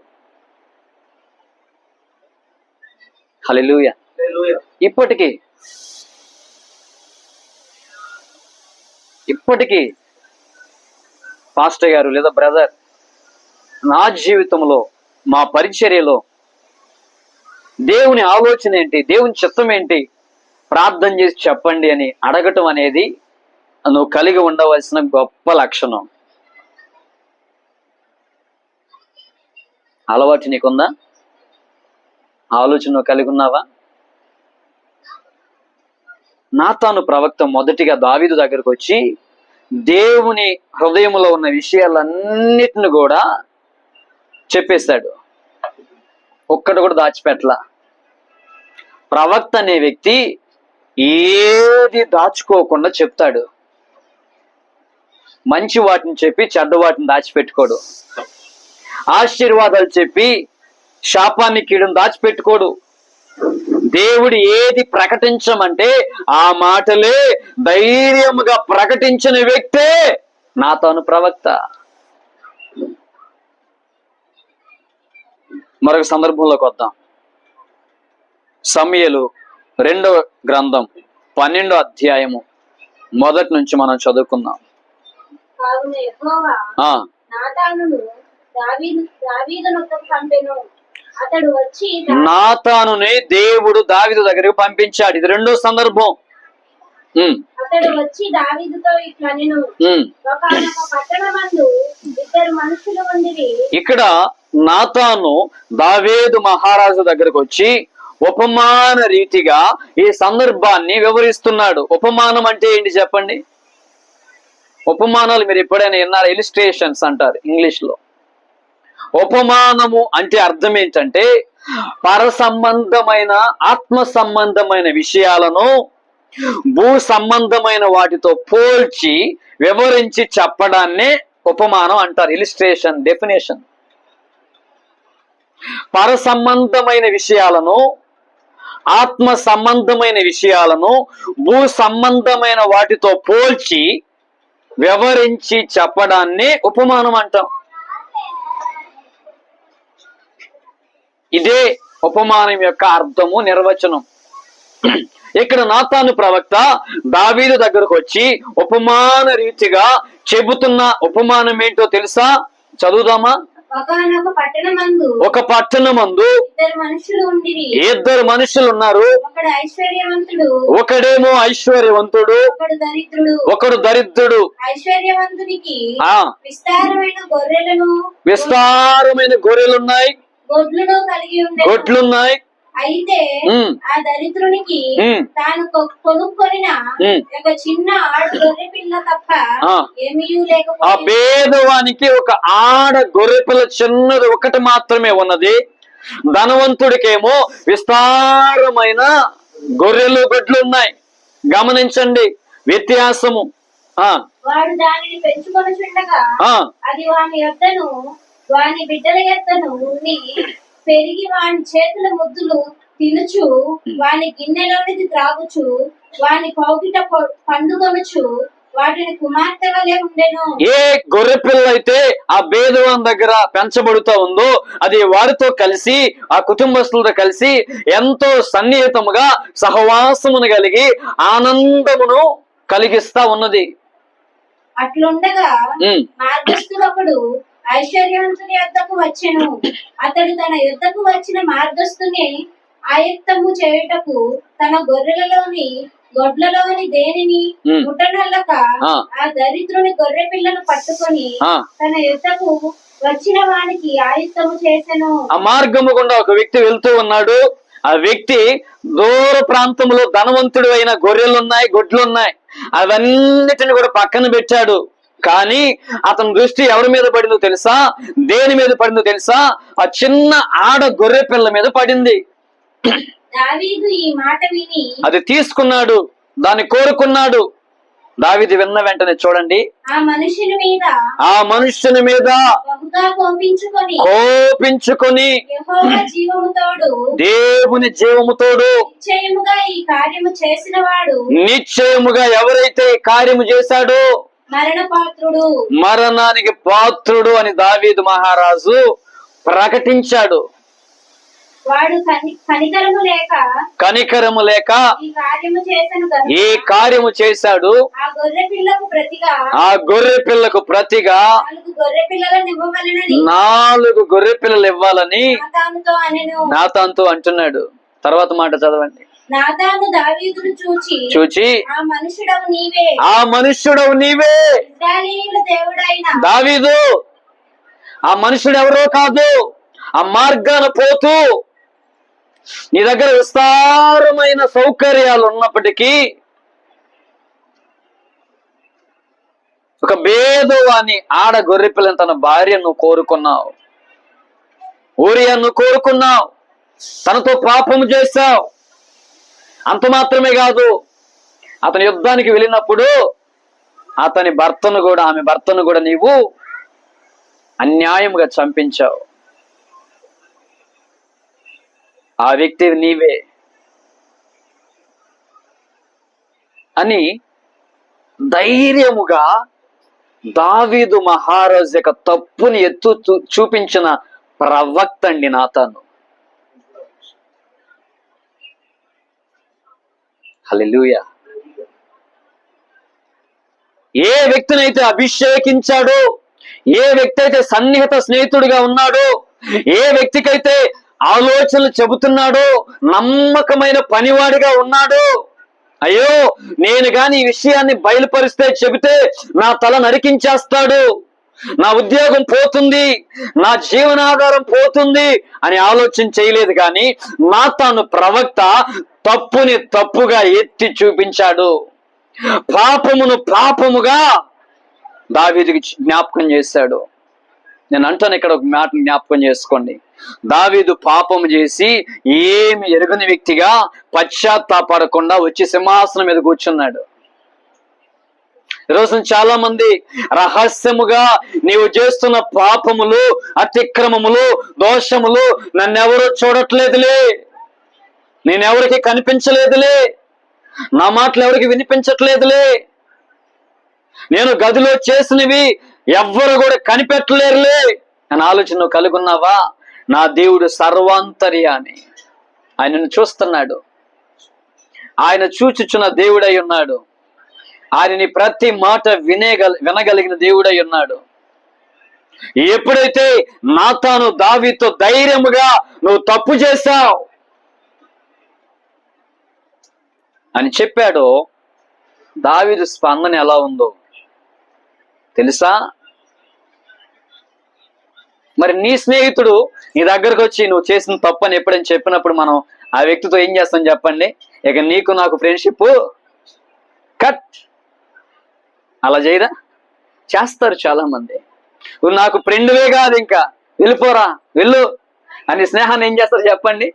హల్లెలూయా. ఇప్పటికీ పాస్టర్ గారు లేదా బ్రదర్, నా జీవితంలో మా పరిచర్యలో దేవుని ఆలోచన ఏంటి, దేవుని చిత్తం ఏంటి, ప్రార్థన చేసి చెప్పండి అని అడగటం అనేది నువ్వు కలిగి ఉండవలసిన గొప్ప లక్షణం. అలవాటు నీకుందా? ఆలోచన నువ్వు కలిగి ఉన్నావా? నాతాను ప్రవక్త మొదటిగా దావీదు దగ్గరకు వచ్చి దేవుని హృదయంలో ఉన్న విషయాలన్నిటిని కూడా చెప్పేశాడు, ఒక్కటి కూడా దాచిపెట్టలా. ప్రవక్త అనే వ్యక్తి ఏది దాచుకోకుండా చెప్తాడు. మంచి వాటిని చెప్పి చెడ్డ వాటిని దాచిపెట్టుకోడు. ఆశీర్వాదాలు చెప్పి శాపాన్ని కీడును దాచిపెట్టుకోడు. దేవుడు ఏది ప్రకటించమంటే ఆ మాటలే ధైర్యముగా ప్రకటించిన వ్యక్తే నాతాను ప్రవక్త. మరొక సందర్భంలోకి వద్దాం. సమూయేలు 2వ గ్రంథం 12వ అధ్యాయము మొదటి నుంచి మనం చదువుకుందాం. నాతానుని దేవుడు దావీదు దగ్గరికి పంపించాడు. ఇది 2వ సందర్భం. అతడు వచ్చి దావీదుతో ఇట్లనెను, ఒకానొక పట్టణమందు ఇద్దరు మనుషులు ఉండిరి. ఇక్కడ నాతాను దావీదు మహారాజు దగ్గరకు వచ్చి ఉపమాన రీతిగా ఈ సందర్భాన్ని వివరిస్తున్నాడు. ఉపమానం అంటే ఏంటి చెప్పండి? ఉపమానాలు మీరు ఎప్పుడైనా విన్నారా? ఇలిస్ట్రేషన్స్ అంటారు ఇంగ్లీష్ లో. ఉపమానము అంటే అర్థం ఏంటంటే పర సంబంధమైన ఆత్మ సంబంధమైన విషయాలను భూ సంబంధమైన వాటితో పోల్చి వివరించి చెప్పడాన్నే ఉపమానం అంటారు. Illustration definition. పర సంబంధమైన విషయాలను, ఆత్మ సంబంధమైన విషయాలను భూ సంబంధమైన వాటితో పోల్చి వివరించి చెప్పడాన్ని ఉపమానం అంటాం. ఇదే ఉపమానం యొక్క అర్థము, నిర్వచనం. ఇక్కడ నాతాను ప్రవక్త దావీదు దగ్గరకు వచ్చి ఉపమాన రీతిగా చెబుతున్న ఉపమానం ఏంటో తెలుసా? చదువుదామా? ఒక పట్టణమందు ఇద్దరు మనుషులు ఉన్నారు. ఒకడేమో ఐశ్వర్యవంతుడు, ఒకడు దరిద్రుడు. విస్తారమైన గొర్రెలున్నాయి, గొడ్లున్నాయి. అయితే ఆ దరిద్రునికి తాను కొనుక్కొనిన ఒక చిన్న ఆడ గొర్రె పిల్ల తప్ప ఏమీ లేకపోతే, ఆ పేదవానికి ఒక ఆడ గొర్రె పిల్ల చిన్నది ఒకటి మాత్రమే ఉన్నది. ధనవంతుడికేమో విస్తారమైన గొర్రెలు గొడ్లు ఉన్నాయి. గమనించండి వ్యత్యాసము. వాడు దానిని పెంచుకొనుచుండగా అది వాని యొద్దను వాని బిడ్డల యొద్దను ఉండి పెరిగి వాని చేతుల ముద్దులు తినుచు వాని గిన్నెలోనిది త్రాగుచు వాని కౌగిట పండుగవచ్చు వాటిని కుమార్తె వలె ఉండెను. ఏ గొర్రె పిల్ల అయితే ఆ బేదవాన్ దగ్గర పెంచబడుతూ ఉందో అది వారితో కలిసి ఆ కుటుంబస్తులతో కలిసి ఎంతో సన్నిహితముగా సహవాసమును కలిగి ఆనందమును కలిగిస్తా ఉన్నది. అట్లుండగా మార్గస్థుడొకడు ఐశ్వర్యవంతుని యొద్దకు వచ్చెను. అతడు తన యొద్దకు వచ్చిన మార్గస్థుని ఆయుక్తము చేయుటకు తన గొడ్లలోని దేనిని ముట్టనల్లక ఆ దరిద్రుని గొర్రె పిల్లను పట్టుకొని తన యొద్దకు వచ్చిన వానికి ఆయుక్తము చేసెను. ఆ మార్గము గుండా ఒక వ్యక్తి వెళ్తూ ఉన్నాడు. ఆ వ్యక్తి దూర ప్రాంతంలో ధనవంతుడు అయిన గొర్రెలున్నాయి, గొడ్లున్నాయి, అవన్నిటిని కూడా పక్కన పెట్టాడు. కానీ అతని దృష్టి ఎవరి మీద పడిందో తెలుసా? దేని మీద పడిందో తెలుసా? ఆ చిన్న ఆడ గొర్రె పిల్ల మీద పడింది. దావీదు ఈ మాట విని అది తీసుకున్నాడు, దాన్ని కోరుకున్నాడు. దావీదు విన్న వెంటనే చూడండి, ఆ మనుషుని మీద బహుగా కోపించుకొని యెహోవా జీవముతోడు దేవుని జీవముతోడు నిశ్చయముగా ఈ కార్యము చేసిన వాడు నిశ్చయముగా ఎవరైతే కార్యము చేశాడో మరణానికి పాత్రుడు అని దావీదు మహారాజు ప్రకటించాడు. వాడు కనికరము లేక ఈ కార్యము చేశాడు. ఆ గొర్రె పిల్లకు ప్రతిగా 4 గొర్రె పిల్లలు ఇవ్వాలని నాతానుతో అంటున్నాడు. తర్వాత మాట చదవండి. నాతాను దావీదును చూచి ఆ మనుష్యుడవు నీవే. ఇశ్రాయేలీయుల దేవుడైన దావీదు ఆ మనుషుడు ఎవరో కాదు. ఆ మార్గాన పోతూ నీ దగ్గర విస్తారమైన సౌకర్యాలు ఉన్నప్పటికీ ఒక బేదవాని ఆడ గొర్రె పిల్లని తన భార్యను కోరుకున్నావు, ఊరియాను కోరుకున్నావు, తనతో పాపము చేశావు. అంత మాత్రమే కాదు, అతని యుద్ధానికి వెళ్ళినప్పుడు అతని భర్తను కూడా ఆమె భర్తను కూడా నీవు అన్యాయముగా చంపించావు. ఆ వ్యక్తి నీవే అని ధైర్యముగా దావీదు మహారాజు యొక్క తప్పుని చూపించిన ప్రవక్త అండి నాతాను. హల్లెలూయా. ఏ వ్యక్తినైతే అభిషేకించాడో, ఏ వ్యక్తి అయితే సన్నిహిత స్నేహితుడిగా ఉన్నాడో, ఏ వ్యక్తికైతే ఆలోచనలు చెబుతున్నాడో, నమ్మకమైన పనివాడిగా ఉన్నాడో, అయ్యో నేను గాని ఈ విషయాన్ని బయలుపరిస్తే చెబితే నా తల నరికించేస్తాడు, నా ఉద్యోగం పోతుంది, నా జీవనాధారం పోతుంది అని ఆలోచన చేయలేదు. కానీ నాతాను ప్రవక్త తప్పుని తప్పుగా ఎత్తి చూపించాడు. పాపమును పాపముగా దావీదుకి జ్ఞాపకం చేశాడు. నేను అంటాను, ఇక్కడ ఒక మాట జ్ఞాపకం చేసుకోండి. దావీదు పాపము చేసి ఏమి ఎరుగని వ్యక్తిగా పశ్చాత్తాపడకుండా వచ్చి సింహాసనం మీద కూర్చున్నాడు. ఈరోజు చాలా మంది రహస్యముగా నీవు చేస్తున్న పాపములు, అతిక్రమములు, దోషములు నన్నెవరూ చూడట్లేదులే, నేనెవరికి కనిపించలేదులే, నా మాటలు ఎవరికి వినిపించట్లేదులే, నేను గదిలో చేసినవి ఎవ్వరు కూడా కనిపెట్టలేరులే అని ఆలోచన కలుగున్నావా? నా దేవుడు సర్వాంతర్యామి, ఆయనను చూస్తున్నాడు. ఆయన చూచుచున్న దేవుడై ఉన్నాడు. ఆయనని ప్రతి మాట వినగలిగిన దేవుడై ఉన్నాడు. ఎప్పుడైతే నాతాను దావీదుతో ధైర్యముగా నువ్వు తప్పు చేశావు అని చెప్పాడో, దావీదు స్పందన ఎలా ఉందో తెలుసా? మరి నీ స్నేహితుడు నీ దగ్గరకు వచ్చి నువ్వు చేసిన తప్పని ఎప్పుడైనా చెప్పినప్పుడు మనం ఆ వ్యక్తితో ఏం చేస్తాం చెప్పండి? ఇక నీకు నాకు ఫ్రెండ్షిప్ కట్. అలా చేయరా? చేస్తారు చాలా మంది. నువ్వు నాకు ఫ్రెండ్వే కాదు, ఇంకా వెళ్ళిపోరా, వెళ్ళు అని స్నేహాన్ని ఏం చేస్తారు చెప్పండి?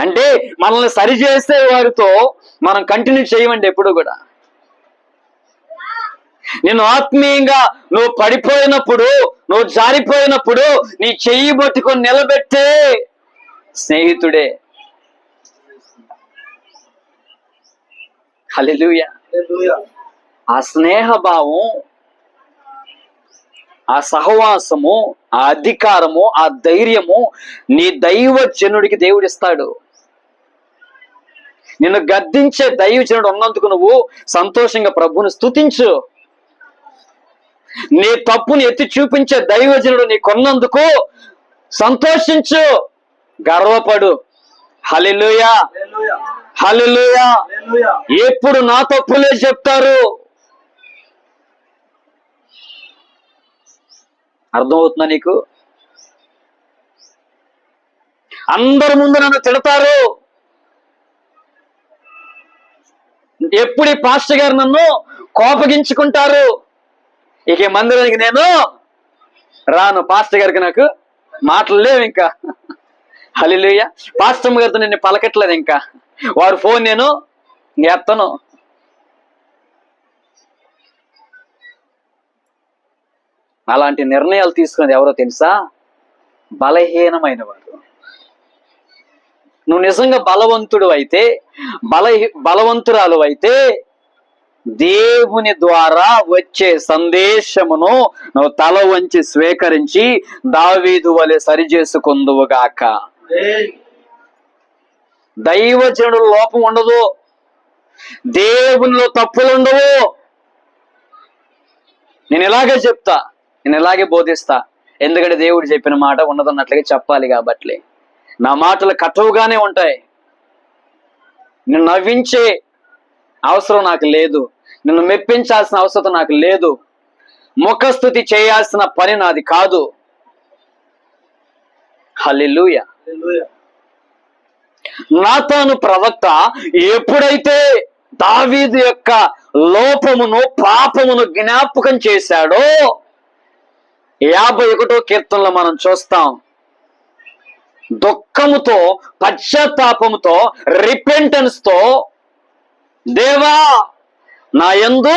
అంటే మనల్ని సరి చేసే వారితో మనం కంటిన్యూ చేయమండి ఎప్పుడు కూడా. నేను ఆత్మీయంగా నువ్వు పడిపోయినప్పుడు, నువ్వు జారిపోయినప్పుడు నీ చెయ్యి పట్టుకొని నిలబెట్టే స్నేహితుడే. హల్లెలూయా. ఆ స్నేహభావం, ఆ సహవాసము, ఆ అధికారము, ఆ ధైర్యము నీ దైవజనుడికి దేవుడిస్తాడు. నిన్ను గద్దించే దైవజనుడు ఉన్నందుకు నువ్వు సంతోషంగా ప్రభువుని స్తుతించు. నీ తప్పుని ఎత్తి చూపించే దైవజనుడు నీకున్నందుకు సంతోషించు, గర్వపడు. హల్లెలూయా, హల్లెలూయా. ఎప్పుడు నా తప్పులే చెప్తారు. అర్థమవుతుందా నీకు? అందరి ముందు నన్ను తిడతారు. ఎప్పుడు ఈ పాస్టర్ గారు నన్ను కోపగించుకుంటారు. ఇక ఈ మందిరానికి నేను రాను. పాస్టర్ గారికి నాకు మాటలు లేవు ఇంకా. హల్లెలూయా. పాస్టర్ గారితో నేను పలకట్లేదు ఇంకా. వారి ఫోన్ నేను ఎత్తను. అలాంటి నిర్ణయాలు తీసుకునేది ఎవరో తెలుసా? బలహీనమైన వారు. నువ్వు నిజంగా బలవంతుడు అయితే, బలవంతురాలు అయితే, దేవుని ద్వారా వచ్చే సందేశమును నువ్వు తల వంచి స్వీకరించి దావీదు వలె సరిచేసుకుందువుగాక. దైవజనుడు లోపం ఉండదు, దేవునిలో తప్పులు ఉండవు. నేను ఇలాగే చెప్తా, నేను ఇలాగే బోధిస్తా. ఎందుకంటే దేవుడు చెప్పిన మాట ఉన్నదన్నట్లుగా చెప్పాలి కాబట్టి. నా మాటలు కటువుగానే ఉంటాయి. నిన్ను నవ్వించే అవసరం నాకు లేదు, నిన్ను మెప్పించాల్సిన అవసరం నాకు లేదు, ముఖస్తుతి చేయాల్సిన పని నాది కాదు. హల్లెలూయా. నాతాను ప్రవక్త ఎప్పుడైతే దావీదు యొక్క లోపమును, పాపమును జ్ఞాపకం చేశాడో 51వ కీర్తనలో మనం చూస్తాం. దుఃఖముతో, పశ్చాత్తాపముతో, రిపెంటెన్స్ తో, దేవా నా యందు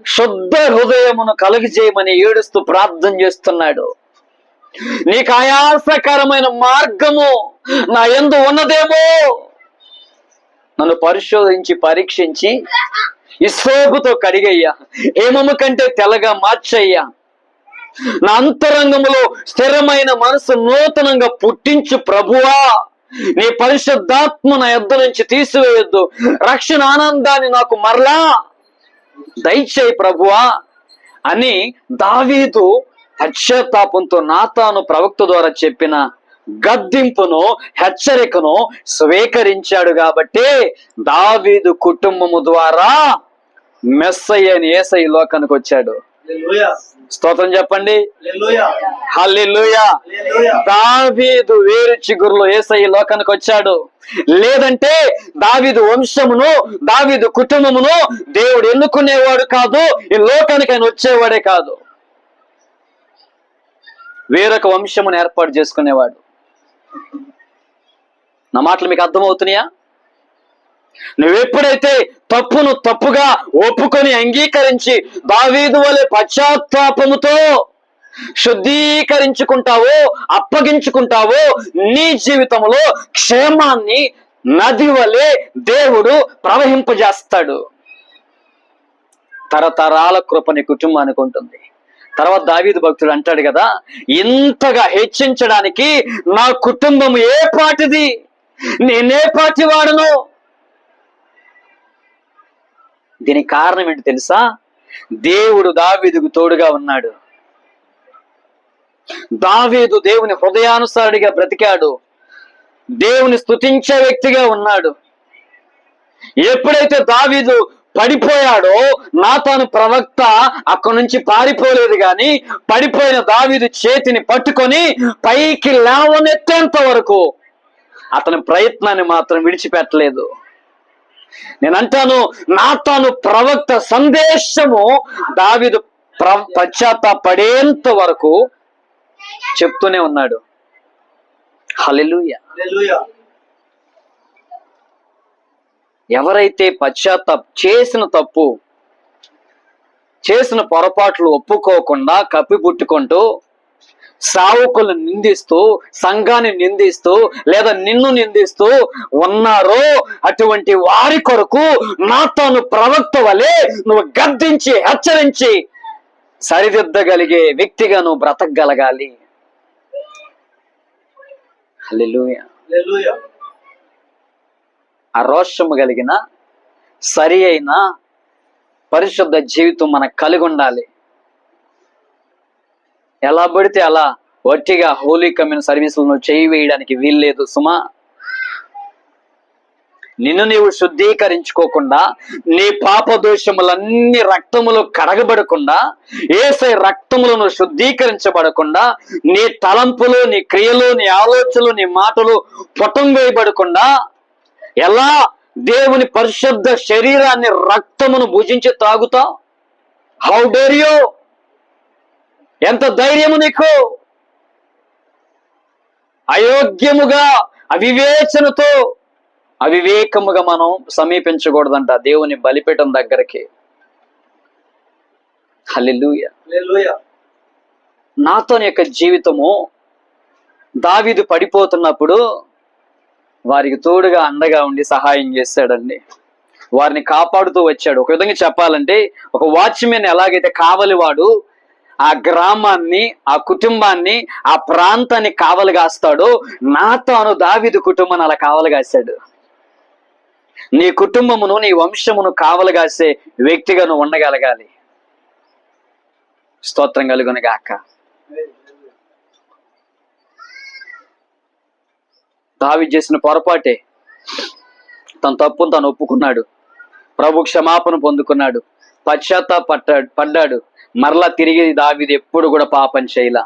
శుద్ధ హృదయమును కలుగజేయమని ఏడుస్తూ ప్రార్థన చేస్తున్నాడు. నీకు ఆయాసకరమైన మార్గము నా యందు ఉన్నదేమో, నన్ను పరిశోధించి పరీక్షించి ఇస్సోపుతో కడిగయ్యా, హేమము కంటే తెల్లగా మార్చయ్యా. నా అంతరంగములో స్థిరమైన మనసు నూతనంగా పుట్టించు ప్రభువా. నీ పరిశుద్ధాత్మ నా యొద్ద నుంచి తీసివేయొద్దు. రక్షణ ఆనందాన్ని నాకు మరలా దయచేయి ప్రభువా అని దావీదు పశ్చాత్తాపంతో నాతాను ప్రవక్త ద్వారా చెప్పిన గద్దింపును, హెచ్చరికను స్వీకరించాడు. కాబట్టి దావీదు కుటుంబము ద్వారా మెస్సయ్య అని యేసయ్య లోకానికి వచ్చాడు. స్తోత్రం చెప్పండి. హల్లెలూయా. దావీదు వేరు చిగురులో యేసయ్య లోకానికి వచ్చాడు. లేదంటే దావీదు వంశమును, దావీదు కుటుంబమును దేవుడు ఎన్నుకునేవాడు కాదు, ఈ లోకానికి ఆయన వచ్చేవాడే కాదు. వేరొక వంశమును ఏర్పాటు చేసుకునేవాడు. నా మాటలు మీకు అర్థమవుతున్నాయా? నువ్వెప్పుడైతే తప్పును తప్పుగా ఒప్పుకొని అంగీకరించి దావీదు వలె పశ్చాత్తాపముతో శుద్ధీకరించుకుంటావో, అప్పగించుకుంటావో, నీ జీవితంలో క్షేమాన్ని నది వలె దేవుడు ప్రవహింపజేస్తాడు. తరతరాల కృప నీ కుటుంబానికి ఉంటుంది. తర్వాత దావీదు భక్తుడు అంటాడు కదా, ఇంతగా హెచ్చించడానికి నా కుటుంబం ఏ పాటిది, నేనే పాటి వాడను. దీనికి కారణం ఏంటి తెలుసా? దేవుడు దావీదుకు తోడుగా ఉన్నాడు. దావీదు దేవుని హృదయానుసారుడిగా బ్రతికాడు. దేవుని స్తుతించే వ్యక్తిగా ఉన్నాడు. ఎప్పుడైతే దావీదు పడిపోయాడో నాతాను ప్రవక్త అక్కడి నుంచి పారిపోలేదు, గాని పడిపోయిన దావీదు చేతిని పట్టుకొని పైకి లేవనెత్తేంత వరకు అతని ప్రయత్నాన్ని మాత్రం విడిచిపెట్టలేదు. నేనంటాను, నాతాను ప్రవక్త సందేశము దావీదు పశ్చాత్తాపడేంత వరకు చెప్తూనే ఉన్నాడు. హల్లెలూయా. ఎవరైతే చేసిన తప్పు, చేసిన పొరపాట్లు ఒప్పుకోకుండా కప్పిపుట్టుకుంటూ సేవకులను నిందిస్తూ, సంఘాన్ని నిందిస్తూ, లేదా నిన్ను నిందిస్తూ ఉన్నారో అటువంటి వారి కొరకు నాతాను ప్రవక్త వలె నువ్వు గద్దించి హెచ్చరించి సరిదిద్దగలిగే వ్యక్తిగా నువ్వు బ్రతకగలగాలి. హల్లెలూయా. ఆ రోషము కలిగిన సరి అయిన పరిశుద్ధ జీవితం మనకు కలిగి ఉండాలి. ఎలా పడితే అలా వట్టిగా హోలీ కమ్యూన్ సర్వీసులను చేయి వేయడానికి వీల్లేదు సుమా. నిన్ను నీవు శుద్ధీకరించుకోకుండా, నీ పాప దోషములన్నీ రక్తములు కడగబడకుండా, యేసై రక్తములను శుద్ధీకరించబడకుండా, నీ తలంపులు, నీ క్రియలు, నీ ఆలోచనలు, నీ మాటలు పుటం వేయబడకుండా ఎలా దేవుని పరిశుద్ధ శరీరాన్ని రక్తమును భుజించి తాగుతావు? How dare you? ఎంత ధైర్యము నీకు? అయోగ్యముగా, అవివేచనతో, అవివేకముగా మనం సమీపించకూడదంట దేవుని బలిపీఠం దగ్గరికి. హల్లెలూయా. నాతాను యొక్క జీవితము, దావీదు పడిపోతున్నప్పుడు వారికి తోడుగా అండగా ఉండి సహాయం చేశాడండి. వారిని కాపాడుతూ వచ్చాడు. ఒక విధంగా చెప్పాలంటే, ఒక వాచ్మెన్ ఎలాగైతే కావలివాడు ఆ గ్రామాన్ని, ఆ కుటుంబాన్ని, ఆ ప్రాంతాన్ని కావలి కాస్తాడో, నాతాను దావీదు కుటుంబాన్ని అలా కావలి కాశాడు. నీ కుటుంబమును, నీ వంశమును కావలి కాసే వ్యక్తిగా నువ్వు ఉండగలగాలి. స్తోత్రం కలుగును గాక. దావీదు చేసిన పొరపాటే. తన తప్పును తను ఒప్పుకున్నాడు, ప్రభు క్షమాపణ పొందుకున్నాడు, పడ్డాడు. మరలా తిరిగి దావీదు ఎప్పుడు కూడా పాపం చేయలా.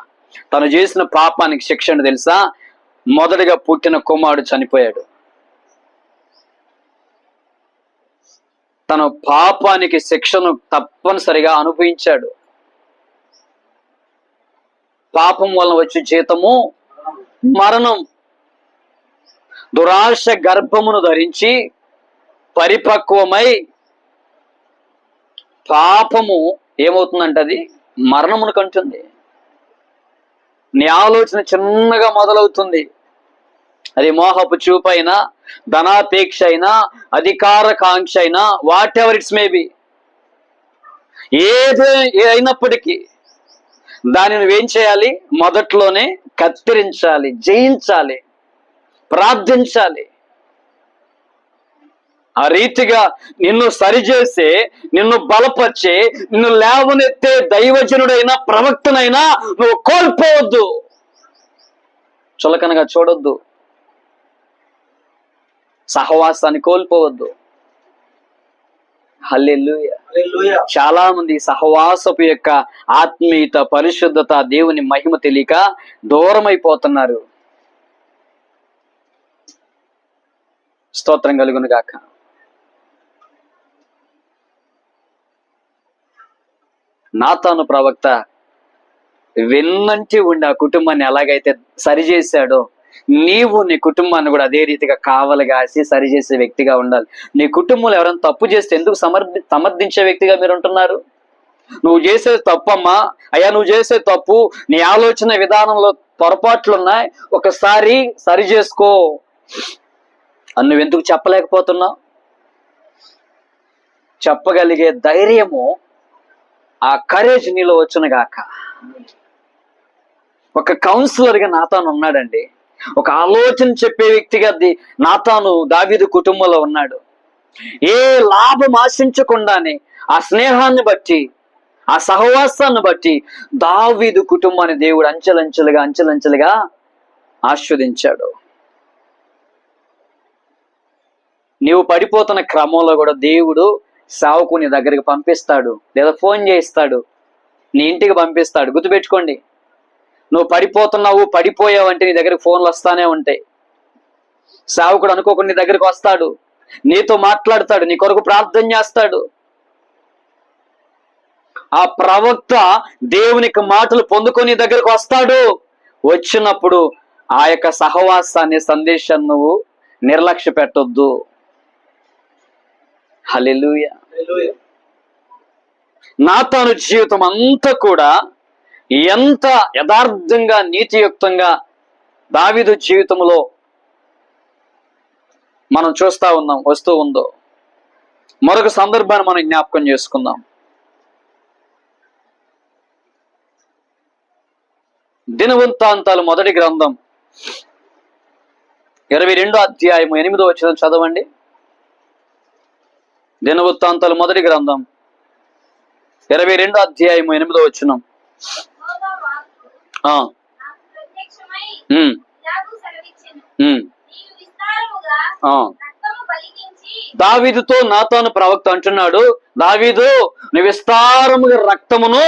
తను చేసిన పాపానికి శిక్షణ తెలుసా? మొదటిగా పుట్టిన కుమారుడు చనిపోయాడు. తన పాపానికి శిక్షను తప్పనిసరిగా అనుభవించాడు. పాపం వలన వచ్చే జీతము మరణం. దురాశ గర్భమును ధరించి పరిపక్వమై పాపము ఏమవుతుందంటే అది మరణమును కంటుంది. నీ ఆలోచన చిన్నగా మొదలవుతుంది. అది మోహపు చూపు అయినా, ధనాపేక్ష అయినా, అధికారకాంక్ష అయినా, వాట్ ఎవర్ ఇట్స్ మేబీ, ఏదైనప్పటికీ దాన్ని నువ్వేం చేయాలి? మొదట్లోనే కత్తిరించాలి, జయించాలి, ప్రార్థించాలి. ఆ రీతిగా నిన్ను సరిచేసే, నిన్ను బలపరిచే, నిన్ను లేవనెత్తే దైవజనుడైనా ప్రవక్తనైనా నువ్వు కోల్పోవద్దు, చులకనగా చూడొద్దు, సహవాసాన్ని కోల్పోవద్దు. హల్లెలూయా. చాలా మంది సహవాసపు యొక్క ఆత్మీయత, పరిశుద్ధత, దేవుని మహిమ తెలియక దూరమైపోతున్నారు. స్తోత్రం కలుగును గాక. నాతాను ప్రవక్త వెన్నంటి ఉండి ఆ కుటుంబాన్ని ఎలాగైతే సరిచేశాడో, నీవు నీ కుటుంబాన్ని కూడా అదే రీతిగా కావలి కాసి సరిచేసే వ్యక్తిగా ఉండాలి. నీ కుటుంబంలో ఎవరైనా తప్పు చేస్తే ఎందుకు సమర్థించే వ్యక్తిగా మీరు ఉంటున్నారు? నువ్వు చేసేది తప్పమ్మా, అయ్యా నువ్వు చేసే తప్పు, నీ ఆలోచన విధానంలో పొరపాట్లున్నాయి, ఒకసారి సరి చేసుకో అని నువ్వెందుకు చెప్పలేకపోతున్నావు? చెప్పగలిగే ధైర్యము, ఆ కరేజ్ నీలో వచ్చును గాక. ఒక కౌన్సిలర్గా నాతాను ఉన్నాడండి. ఒక ఆలోచన చెప్పే వ్యక్తిగా నాతాను దావీదు కుటుంబంలో ఉన్నాడు. ఏ లాభం ఆశించకుండానే ఆ స్నేహాన్ని బట్టి, ఆ సహవాసాన్ని బట్టి దావీదు కుటుంబాన్ని దేవుడు అంచెలంచెలుగా ఆస్వాదించాడు. నీవు పడిపోతున్న క్రమంలో కూడా దేవుడు సేవకుని దగ్గరికి పంపిస్తాడు, లేదా ఫోన్ చేయిస్తాడు, నీ ఇంటికి పంపిస్తాడు. గుర్తుపెట్టుకోండి, నువ్వు పడిపోయావు అంటే నీ దగ్గరికి ఫోన్లు వస్తానే ఉంటాయి. సేవకుడు అనుకోకుండా నీ దగ్గరికి వస్తాడు, నీతో మాట్లాడతాడు, నీ కొరకు ప్రార్థన చేస్తాడు. ఆ ప్రవక్త దేవునికి మాటలు పొందుకొని దగ్గరకు వస్తాడు. వచ్చినప్పుడు ఆ యొక్క సహవాసాన్ని, సందేశాన్ని నువ్వు నిర్లక్ష్య పెట్టొద్దు. హల్లెలూయా. నాతాను జీవితం అంతా కూడా ఎంత యథార్థంగా నీతియుక్తంగా దావీదు జీవితంలో మనం చూస్తా ఉన్నాం, వస్తూ ఉందో. మరొక సందర్భాన్ని మనం జ్ఞాపకం చేసుకుందాం. దినవృత్తాంతాలు మొదటి గ్రంథం 22వ అధ్యాయం 8వ వచనం చదవండి. దినవృత్తాంతాలు మొదటి గ్రంథం 22వ అధ్యాయం 8వ వచనం. దావీదుతో నాతాను ప్రవక్త అంటున్నాడు, దావీదు నువ్వు విస్తారముగా రక్తమును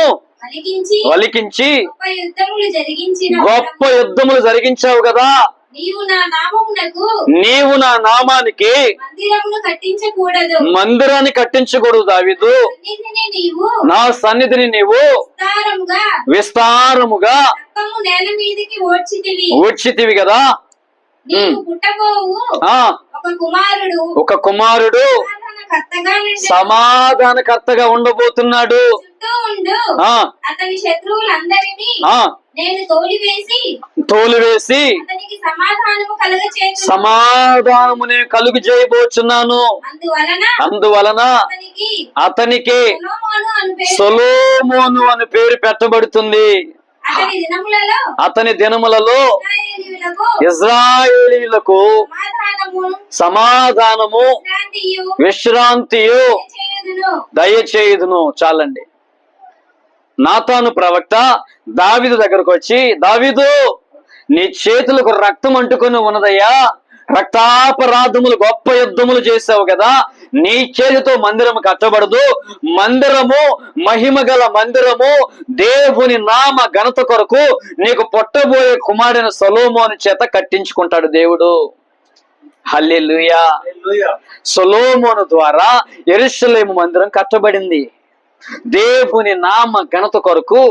వలికించి గొప్ప యుద్ధములు జరిగించావు కదా, నీవు నా నామానికి మందిరాన్ని కట్టించకూడదు దావీదు, నా సన్నిధిని నీవు విస్తారముగా ఓడ్చితివి కదా. ఒక కుమారుడు సమాధానకర్తగా ఉండబోతున్నాడు. అతని శత్రువులందరినీ నేను తోలివేసి సమాధానము నేను కలుగు చేయబోచున్నాను. అందువలన అతనికి సొలొమోను అని పేరు పెట్టబడుతుంది. అతని దినములలో ఇశ్రాయేలీయులకు సమాధానము విశ్రాంతియు దయచేయుదును. చాలండి. నాతాను ప్రవక్త దావీదు దగ్గరకు వచ్చి, దావీదు నీ చేతులకు రక్తం అంటుకొని ఉన్నదయ్యా, రక్తాపరాధములు గొప్ప యుద్ధములు చేసావు కదా, నీ చేతితో మందిరము కట్టబడదు. మందిరము మహిమగల మందిరము దేవుని నామ ఘనత కొరకు నీకు పుట్టబోయే కుమారుడైన సొలొమోను చేత కట్టించుకుంటాడు దేవుడు. హల్లెలూయా. సొలొమోను ద్వారా యెరూషలేము మందిరం కట్టబడింది. దేవుని నామ ఘనత కొరకు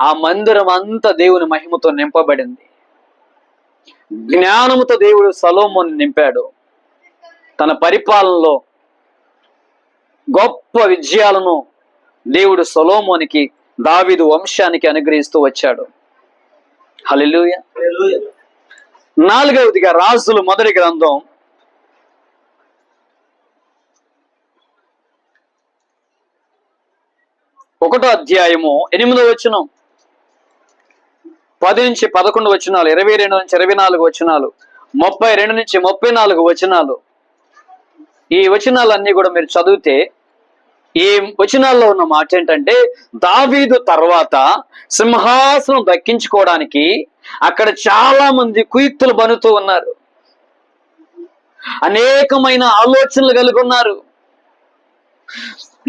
ఆ మందిరం అంతా దేవుని మహిమతో నింపబడింది. జ్ఞానముతో దేవుడు సొలొమోను నింపాడు. తన పరిపాలనలో గొప్ప విజయాలను దేవుడు సొలొమోనుకి, దావీదు వంశానికి అనుగ్రహిస్తూ వచ్చాడు. హల్లెలూయా. 4వదిగా రాజులు మొదటి గ్రంథం 1వ అధ్యాయము 8వ వచనం, 10 నుంచి 11 వచనాలు, 22 నుంచి 24 వచనాలు, 32 నుంచి 34 వచనాలు. ఈ వచనాలన్నీ కూడా మీరు చదివితే ఈ వచనాల్లో ఉన్న మాట ఏంటంటే, దావీదు తర్వాత సింహాసనం దక్కించుకోవడానికి అక్కడ చాలా మంది కుయుక్తులు బనుతూ ఉన్నారు. అనేకమైన ఆలోచనలు కలిగి ఉన్నారు.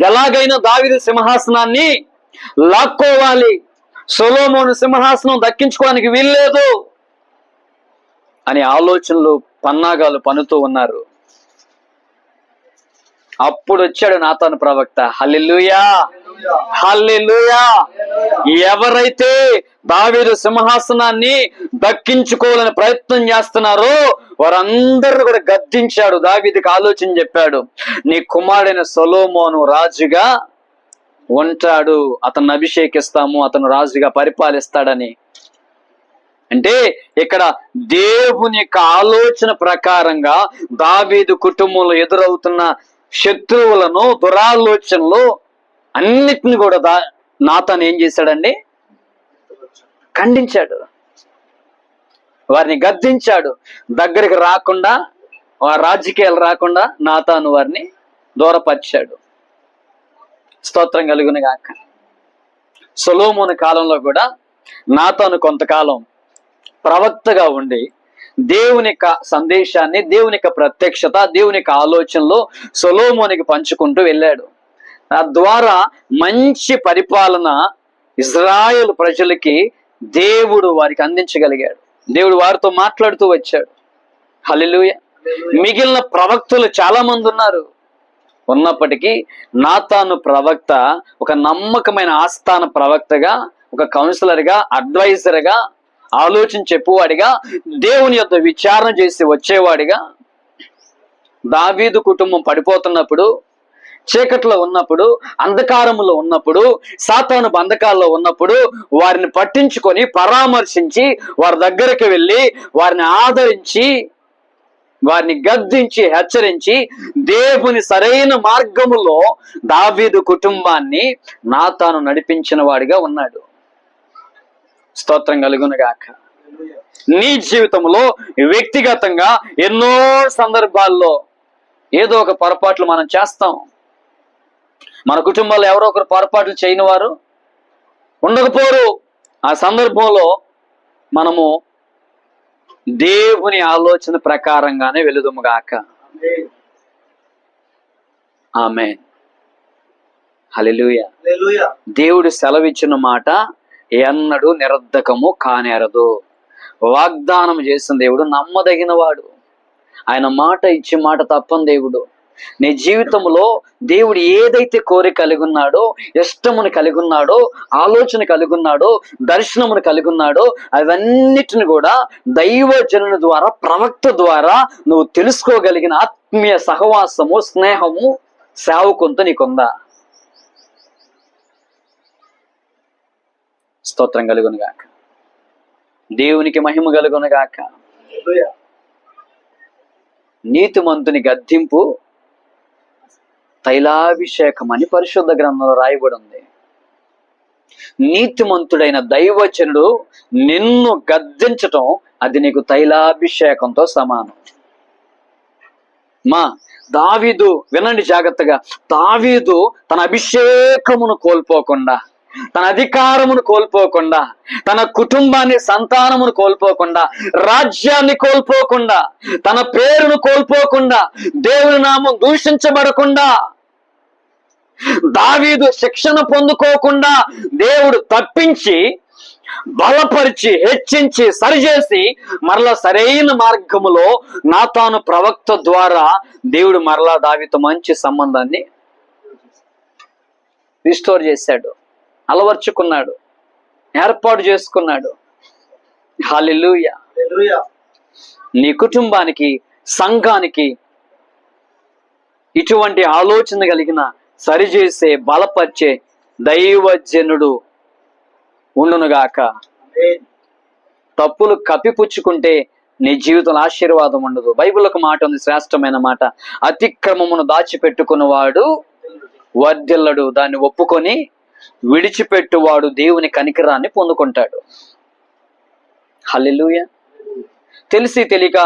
ఎలాగైనా దావీదు సింహాసనాన్ని లాక్కోవాలి, సొలొమోను సింహాసనం దక్కించుకోవడానికి వీల్లేదు అని ఆలోచనలు పన్నాగాలు పన్నుతూ ఉన్నారు. అప్పుడు వచ్చాడు నాతాను ప్రవక్త. హల్లెలూయా, హల్లెలూయా. ఎవరైతే దావీదు సింహాసనాన్ని దక్కించుకోవాలని ప్రయత్నం చేస్తున్నారో వారందరూ కూడా గద్దించాడు. దావీదుకి ఆలోచన చెప్పాడు, నీ కుమారుడైన సొలొమోను రాజుగా ఉంటాడు, అతన్ని అభిషేకిస్తాము, అతను రాజుగా పరిపాలిస్తాడని. అంటే ఇక్కడ దేవుని యొక్క ఆలోచన ప్రకారంగా దావీదు కుటుంబంలో ఎదురవుతున్న శత్రువులను, దురాలోచనలు అన్నిటిని కూడా నాతాను ఏం చేశాడండి? ఖండించాడు, వారిని గద్దించాడు. దగ్గరికి రాకుండా, రాజకీయాలు రాకుండా నాతాను వారిని దూరపరిచాడు. స్తోత్రం కలుగును గాక. సొలొమోను కాలంలో కూడా నాతాను కొంతకాలం ప్రవక్తగా ఉండి దేవుని యొక్క సందేశాన్ని, దేవుని యొక్క ప్రత్యక్షత, దేవుని యొక్క ఆలోచనలో సొలొమోనుకి పంచుకుంటూ వెళ్ళాడు. తద్వారా మంచి పరిపాలన ఇశ్రాయేలు ప్రజలకి దేవుడు వారికి అందించగలిగాడు. దేవుడు వారితో మాట్లాడుతూ వచ్చాడు. హల్లెలూయా. మిగిలిన ప్రవక్తలు చాలా మంది ఉన్నారు. ఉన్నప్పటికీ నాతాను ప్రవక్త ఒక నమ్మకమైన ఆస్థాన ప్రవక్తగా, ఒక కౌన్సిలర్గా, అడ్వైజర్గా, ఆలోచన చెప్పువాడిగా, దేవుని యొద్ద విచారణ చేసి వచ్చేవాడిగా, దావీదు కుటుంబం పడిపోతున్నప్పుడు చీకట్లో ఉన్నప్పుడు, అంధకారములో ఉన్నప్పుడు, సాతాను బంధకాల్లో ఉన్నప్పుడు వారిని పట్టించుకొని పరామర్శించి వారి దగ్గరికి వెళ్ళి వారిని ఆదరించి వారిని గద్దించి హెచ్చరించి దేవుని సరైన మార్గములో దావీదు కుటుంబాన్ని నాతాను నడిపించిన వాడిగా ఉన్నాడు. స్తోత్రం కలుగునుగాక. నీ జీవితంలో వ్యక్తిగతంగా ఎన్నో సందర్భాల్లో ఏదో ఒక పొరపాట్లు మనం చేస్తాం. మన కుటుంబాల్లో ఎవరో ఒకరు పొరపాట్లు చేయని వారు ఉండకపోరు. ఆ సందర్భంలో మనము దేవుని ఆలోచన ప్రకారంగానే వెలుదుముగాక. ఆమేన్. హల్లెలూయా. దేవుడు సెలవిచ్చిన మాట ఎన్నడూ నిరర్ధకము కానేరదు. వాగ్దానం చేసిన దేవుడు నమ్మదగిన వాడు. ఆయన మాట ఇచ్చి మాట తప్పని దేవుడు. నీ జీవితంలో దేవుడు ఏదైతే కోరిక కలిగి ఉన్నాడో, ఇష్టమును కలిగి ఉన్నాడో, ఆలోచన కలిగి ఉన్నాడో, దర్శనమును కలిగి ఉన్నాడో అవన్నిటిని కూడా దైవజనుల ద్వారా, ప్రవక్త ద్వారా నువ్వు తెలుసుకోగలిగిన ఆత్మీయ సహవాసము, స్నేహము సేవకుంత నీకుందా? స్తోత్రం కలుగునుగాక. దేవునికి మహిమ కలుగునుగాక. నీతిమంతుని గద్దింపు తైలాభిషేకం అని పరిశుద్ధ గ్రంథంలో రాయబడి ఉంది. నీతిమంతుడైన దైవజనుడు నిన్ను గద్దించటం అది నీకు తైలాభిషేకంతో సమానం. దావీదు వినండి జాగ్రత్తగా. దావీదు తన అభిషేకమును కోల్పోకుండా, తన అధికారమును కోల్పోకుండా, తన కుటుంబాన్ని, సంతానమును కోల్పోకుండా, రాజ్యాన్ని కోల్పోకుండా, తన పేరును కోల్పోకుండా, దేవుని నామం దూషించబడకుండా, దావీదు శిక్షణ పొందుకోకుండా దేవుడు తప్పించి, బలపరిచి, హెచ్చించి, సరిచేసి మరలా సరైన మార్గములో నాతాను ప్రవక్త ద్వారా దేవుడు మరలా దావీదుతో మంచి సంబంధాన్ని రిస్టోర్ చేశాడు, అలవర్చుకున్నాడు, ఏర్పాటు చేసుకున్నాడు. హల్లెలూయా. నీ కుటుంబానికి, సంఘానికి ఇటువంటి ఆలోచన కలిగిన, సరిచేసే, బలపరిచే దైవజనుడు ఉండునుగాక. తప్పులు కప్పిపుచ్చుకుంటే నీ జీవితంలో ఆశీర్వాదం ఉండదు. బైబిల్ ఒక మాట ఉంది, శ్రేష్టమైన మాట. అతిక్రమమును దాచిపెట్టుకున్నవాడు వర్ధిల్లడు, దాన్ని ఒప్పుకొని విడిచిపెట్టువాడు దేవుని కనికరాన్ని పొందుకుంటాడు. హల్లెలూయా. తెలిసి తెలియక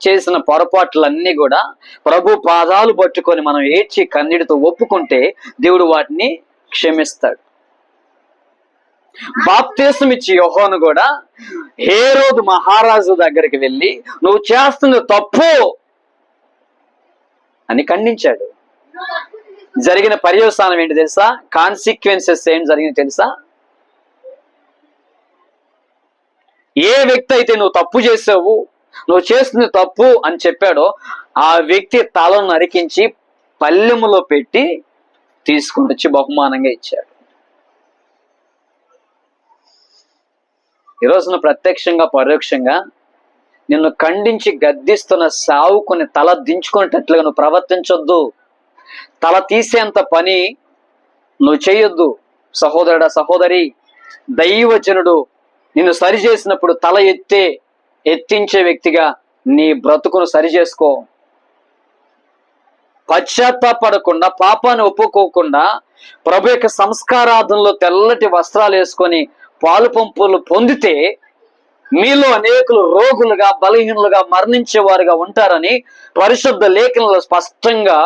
చేసిన పొరపాట్లన్నీ కూడా ప్రభు పాదాలు పట్టుకొని మనం ఏడ్చి కన్నీటితో ఒప్పుకుంటే దేవుడు వాటిని క్షమిస్తాడు. బాప్తీసం ఇచ్చి యోహాను కూడా హేరోదు మహారాజు దగ్గరికి వెళ్ళి నువ్వు చేస్తున్న తప్పు అని ఖండించాడు. జరిగిన పర్యవసానం ఏంటి తెలుసా? కాన్సిక్వెన్సెస్ ఏంటి జరిగింది తెలుసా? ఏ వ్యక్తి అయితే నువ్వు తప్పు చేసావు, నువ్వు చేస్తున్న తప్పు అని చెప్పాడో ఆ వ్యక్తి తలను నరికించి పల్లెములో పెట్టి తీసుకుని వచ్చి బహుమానంగా ఇచ్చాడు. ఈరోజున ప్రత్యక్షంగా పరోక్షంగా నిన్ను ఖండించి గద్దిస్తున్న సావుకుని తల దించుకునేటట్లుగా నువ్వు ప్రవర్తించొద్దు. తల తీసేంత పని నువ్వు చేయొద్దు. సహోదరుడా, సహోదరి, దైవజనుడు నిన్ను సరి చేసినప్పుడు తల ఎత్తించే వ్యక్తిగా నీ బ్రతుకును సరి చేసుకో. పశ్చాత్తాపడకుండా, పాపాన్ని ఒప్పుకోకుండా, ప్రభు యొక్క సంస్కారాధనలో తెల్లటి వస్త్రాలు వేసుకొని పాలు పంపులు పొందితే మీలో అనేకులు రోగులుగా, బలహీనులుగా, మరణించేవారుగా ఉంటారని పరిశుద్ధ లేఖనంలో స్పష్టంగా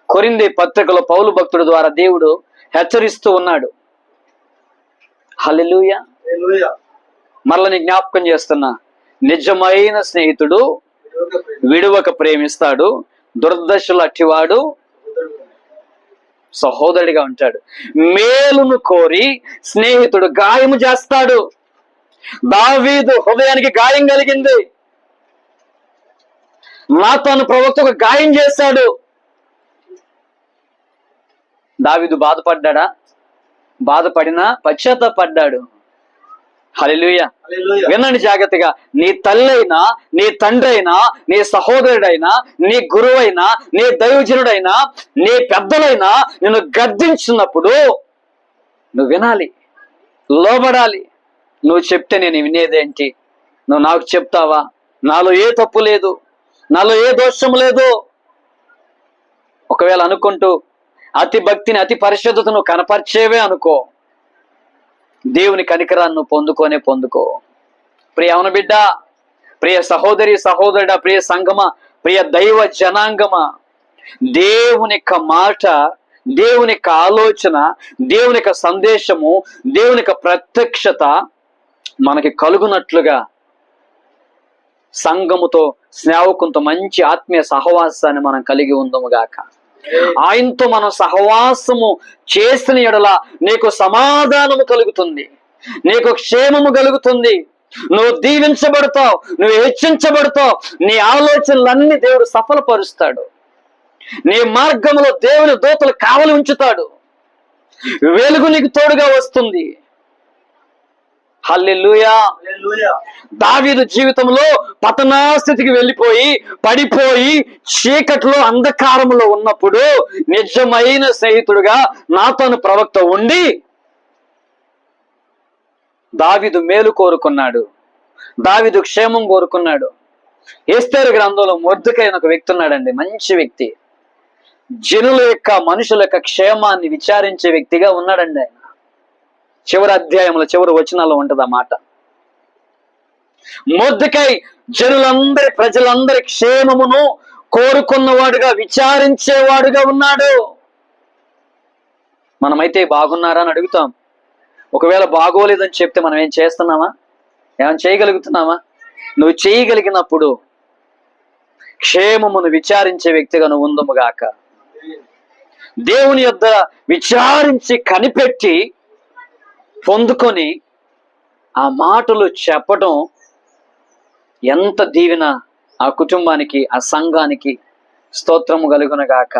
కొరింథీ పత్రికలో పౌలు భక్తుడి ద్వారా దేవుడు హెచ్చరిస్తూ ఉన్నాడు. హల్లెలూయా. మరలా నీ జ్ఞాపకం చేస్తున్నా, నిజమైన స్నేహితుడు విడువక ప్రేమిస్తాడు, దుర్దశలు అట్టివాడు సహోదరుడిగా ఉంటాడు. మేలును కోరి స్నేహితుడు గాయము చేస్తాడు. దావీదు హృదయానికి గాయం కలిగింది. నాతాను ప్రవక్తకు గాయం చేశాడు. దావీదు బాధపడ్డా? బాధపడినా పశ్చాత్తాపడ్డాడు. హల్లెలూయా. వినండి జాగ్రత్తగా. నీ తల్లైనా, నీ తండ్రి అయినా, నీ సహోదరుడైనా, నీ గురువైనా, నీ దైవజనుడైనా, నీ పెద్దలైనా నిన్ను గద్దించున్నప్పుడు నువ్వు వినాలి, లోబడాలి. నువ్వు చెప్తే నేను వినేదేంటి? నువ్వు నాకు చెప్తావా? నాలో ఏ తప్పు లేదు, నాలో ఏ దోషం లేదు. ఒకవేళ అనుకుంటూ అతి భక్తిని, అతి పరిశుద్ధతను కనపరిచేవే అనుకో, దేవుని కనికరాన్ని నువ్వు పొందుకో. ప్రియ అవున బిడ్డ, ప్రియ సహోదరి సహోదరుడా, ప్రియ సంగమ, ప్రియ దైవ జనాంగమ, దేవుని యొక్క మాట, దేవుని యొక్క ఆలోచన, దేవుని యొక్క సందేశము, దేవుని యొక్క ప్రత్యక్షత మనకి కలుగునట్లుగా సంఘముతో, స్నేహకులతో మంచి ఆత్మీయ సహవాసాన్ని మనం కలిగి ఉందము గాక. ఆయనతో మనం సహవాసము చేసిన ఎడల నీకు సమాధానము కలుగుతుంది, నీకు క్షేమము కలుగుతుంది, నువ్వు దీవించబడతావు, నువ్వు హెచ్చించబడతావు, నీ ఆలోచనలన్నీ దేవుడు సఫలపరుస్తాడు, నీ మార్గంలో దేవుని దూతలు కావలి ఉంచుతాడు, వెలుగు నీకు తోడుగా వస్తుంది. హల్లెలూయా. దావీదు జీవితంలో పతనాస్థితికి వెళ్ళిపోయి, పడిపోయి, చీకట్లో అంధకారంలో ఉన్నప్పుడు నిజమైన స్నేహితుడుగా నాతాను ప్రవక్త ఉండి దావీదు మేలు కోరుకున్నాడు, దావీదు క్షేమం కోరుకున్నాడు. ఎస్తేరు గ్రంథంలో మొర్దెకై అనే ఒక వ్యక్తి ఉన్నాడండి, మంచి వ్యక్తి, జనుల యొక్క, మనుషుల యొక్క క్షేమాన్ని విచారించే వ్యక్తిగా ఉన్నాడండి ఆయన. చివరి అధ్యాయంలో, చివరి వచనాల్లో ఉంటది ఆ మాట. మొర్దెకై జనులందరి, ప్రజలందరి క్షేమమును కోరుకున్నవాడుగా, విచారించేవాడుగా ఉన్నాడు. మనమైతే బాగున్నారా అని అడుగుతాం. ఒకవేళ బాగోలేదని చెప్తే మనం ఏం చేస్తున్నామా? ఏమైనా చేయగలుగుతున్నామా? నువ్వు చేయగలిగినప్పుడు క్షేమమును విచారించే వ్యక్తిగా నువ్వు ఉందముగాక. దేవుని యొద్ద విచారించి కనిపెట్టి పొందుకొని ఆ మాటలు చెప్పడం ఎంత దీవెన ఆ కుటుంబానికి, ఆ సంఘానికి. స్తోత్రము కలుగునగాక.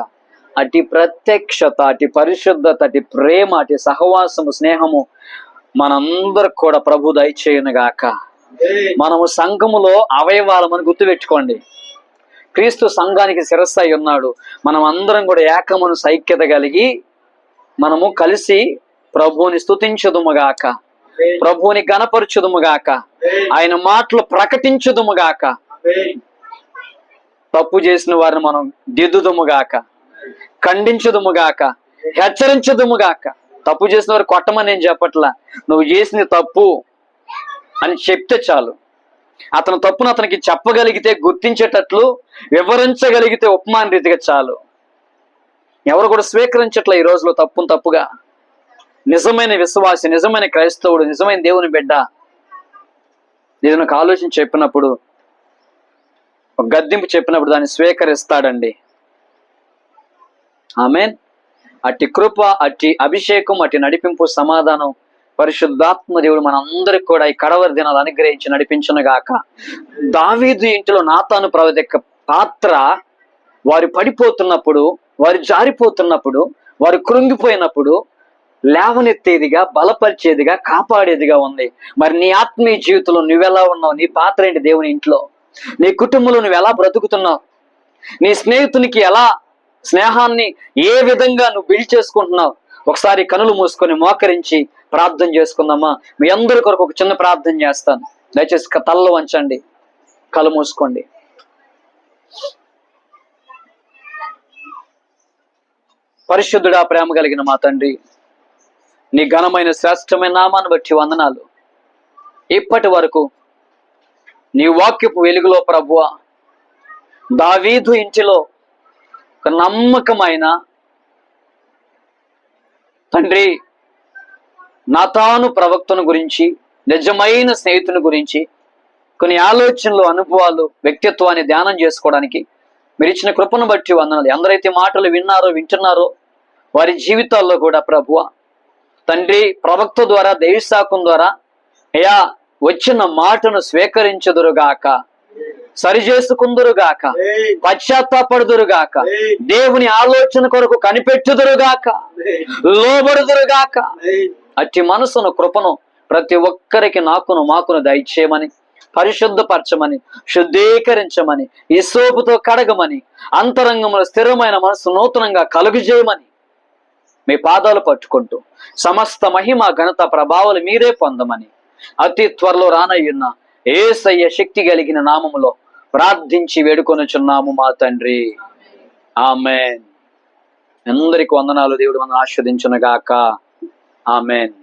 అటు ప్రత్యక్షత, అటు పరిశుద్ధత, అటు ప్రేమ, అటు సహవాసము, స్నేహము మనందరికి కూడా ప్రభు దయచేయునుగాక. మనము సంఘములో అవయవాలమని గుర్తుపెట్టుకోండి. క్రీస్తు సంఘానికి శిరస్సు అయి ఉన్నాడు. మనం అందరం కూడా ఏకమును సైక్యత కలిగి మనము కలిసి ప్రభువుని స్తుతించుదుముగాక, ప్రభువుని గణపరచుదుముగాక, ఆయన మాటలు ప్రకటించుదుముగాక. తప్పు చేసిన వారిని మనం దిద్దుదుముగాక, ఖండించుదుముగాక, హెచ్చరించుదుముగాక. తప్పు చేసిన వారు కొట్టమని నేను చెప్పట్లా, నువ్వు చేసింది తప్పు అని చెప్తే చాలు. అతను తప్పును అతనికి చెప్పగలిగితే, గుర్తించేటట్లు వివరించగలిగితే ఉపమాన రీతిగా చాలు. ఎవరు కూడా స్వీకరించట్లే ఈ రోజులో తప్పును తప్పుగా. నిజమైన విశ్వాసి, నిజమైన క్రైస్తవుడు, నిజమైన దేవుని బిడ్డ ఏదైనా ఒక ఆలోచన చెప్పినప్పుడు, ఒక గద్దింపు చెప్పినప్పుడు దాన్ని స్వీకరిస్తాడండి. ఆమేన్. అట్టి కృప, అట్టి అభిషేకం, అట్టి నడిపింపు, సమాధానం పరిశుద్ధాత్మ దేవుడు మనందరికి కూడా ఈ కడవరి దినాలు అనుగ్రహించి నడిపించునుగాక. దావీదు ఇంటిలో నాతాను ప్రవక్త యొక్క పాత్ర వారు పడిపోతున్నప్పుడు, వారు జారిపోతున్నప్పుడు, వారు కృంగిపోయినప్పుడు లేవనెత్తేదిగా, బలపరిచేదిగా, కాపాడేదిగా ఉంది. మరి నీ ఆత్మీయ జీవితంలో నువ్వెలా ఉన్నావు? నీ పాత్ర ఏంటి దేవుని ఇంట్లో? నీ కుటుంబంలో నువ్వు ఎలా బ్రతుకుతున్నావు? నీ స్నేహితునికి ఎలా స్నేహాన్ని ఏ విధంగా నువ్వు బిల్డ్ చేసుకుంటున్నావు? ఒకసారి కనులు మూసుకొని మోకరించి ప్రార్థన చేసుకుందామా? మీ అందరి కొరకు ఒక చిన్న ప్రార్థన చేస్తాను. దయచేసి తలలో వంచండి, కళ్ళు మూసుకోండి. పరిశుద్ధుడా, ప్రేమ కలిగిన మా తండ్రి, నీ ఘనమైన శ్రేష్టమైన నామాన్ని బట్టి వందనాలు. ఇప్పటి వరకు నీ వాక్యపు వెలుగులో ప్రభువా, దావీదు ఇంటిలో ఒక నమ్మకమైన తండ్రి నాతాను ప్రవక్తను గురించి, నిజమైన స్నేహితుని గురించి కొన్ని ఆలోచనలు, అనుభవాలు, వ్యక్తిత్వాన్ని ధ్యానం చేసుకోవడానికి మీరు ఇచ్చిన కృపను బట్టి వందనాలు. ఎందరైతే మాటలు విన్నారో, వింటున్నారో వారి జీవితాల్లో కూడా ప్రభువా తండ్రి ప్రవక్త ద్వారా, దైవశాఖం ద్వారా అయ్యా వచ్చిన మాటను స్వీకరించుదురుగాక, సరిచేసుకుందురుగాక, పశ్చాత్తాపడుదురుగాక, దేవుని ఆలోచన కొరకు కనిపెట్టుదురుగాక, లోబడుదురుగాక. అట్టి మనసును, కృపను ప్రతి ఒక్కరికి నాకును మాకును దయచేయమని, పరిశుద్ధపరచమని, శుద్ధీకరించమని, హిస్సోపుతో కడగమని, అంతరంగంలో స్థిరమైన మనసు నూతనంగా కలుగజేయమని మీ పాదాలు పట్టుకుంటూ సమస్త మహిమ ఘనత ప్రభావాలు మీరే పొందమని అతి త్వరలో రానయ్యున్న యేసయ్య శక్తి కలిగిన నామములో ప్రార్థించి వేడుకొనుచున్నాము మా తండ్రి. ఆమేన్. అందరికి వందనాలు. దేవుడు మనం ఆశీర్వదించును గాక. ఆమేన్.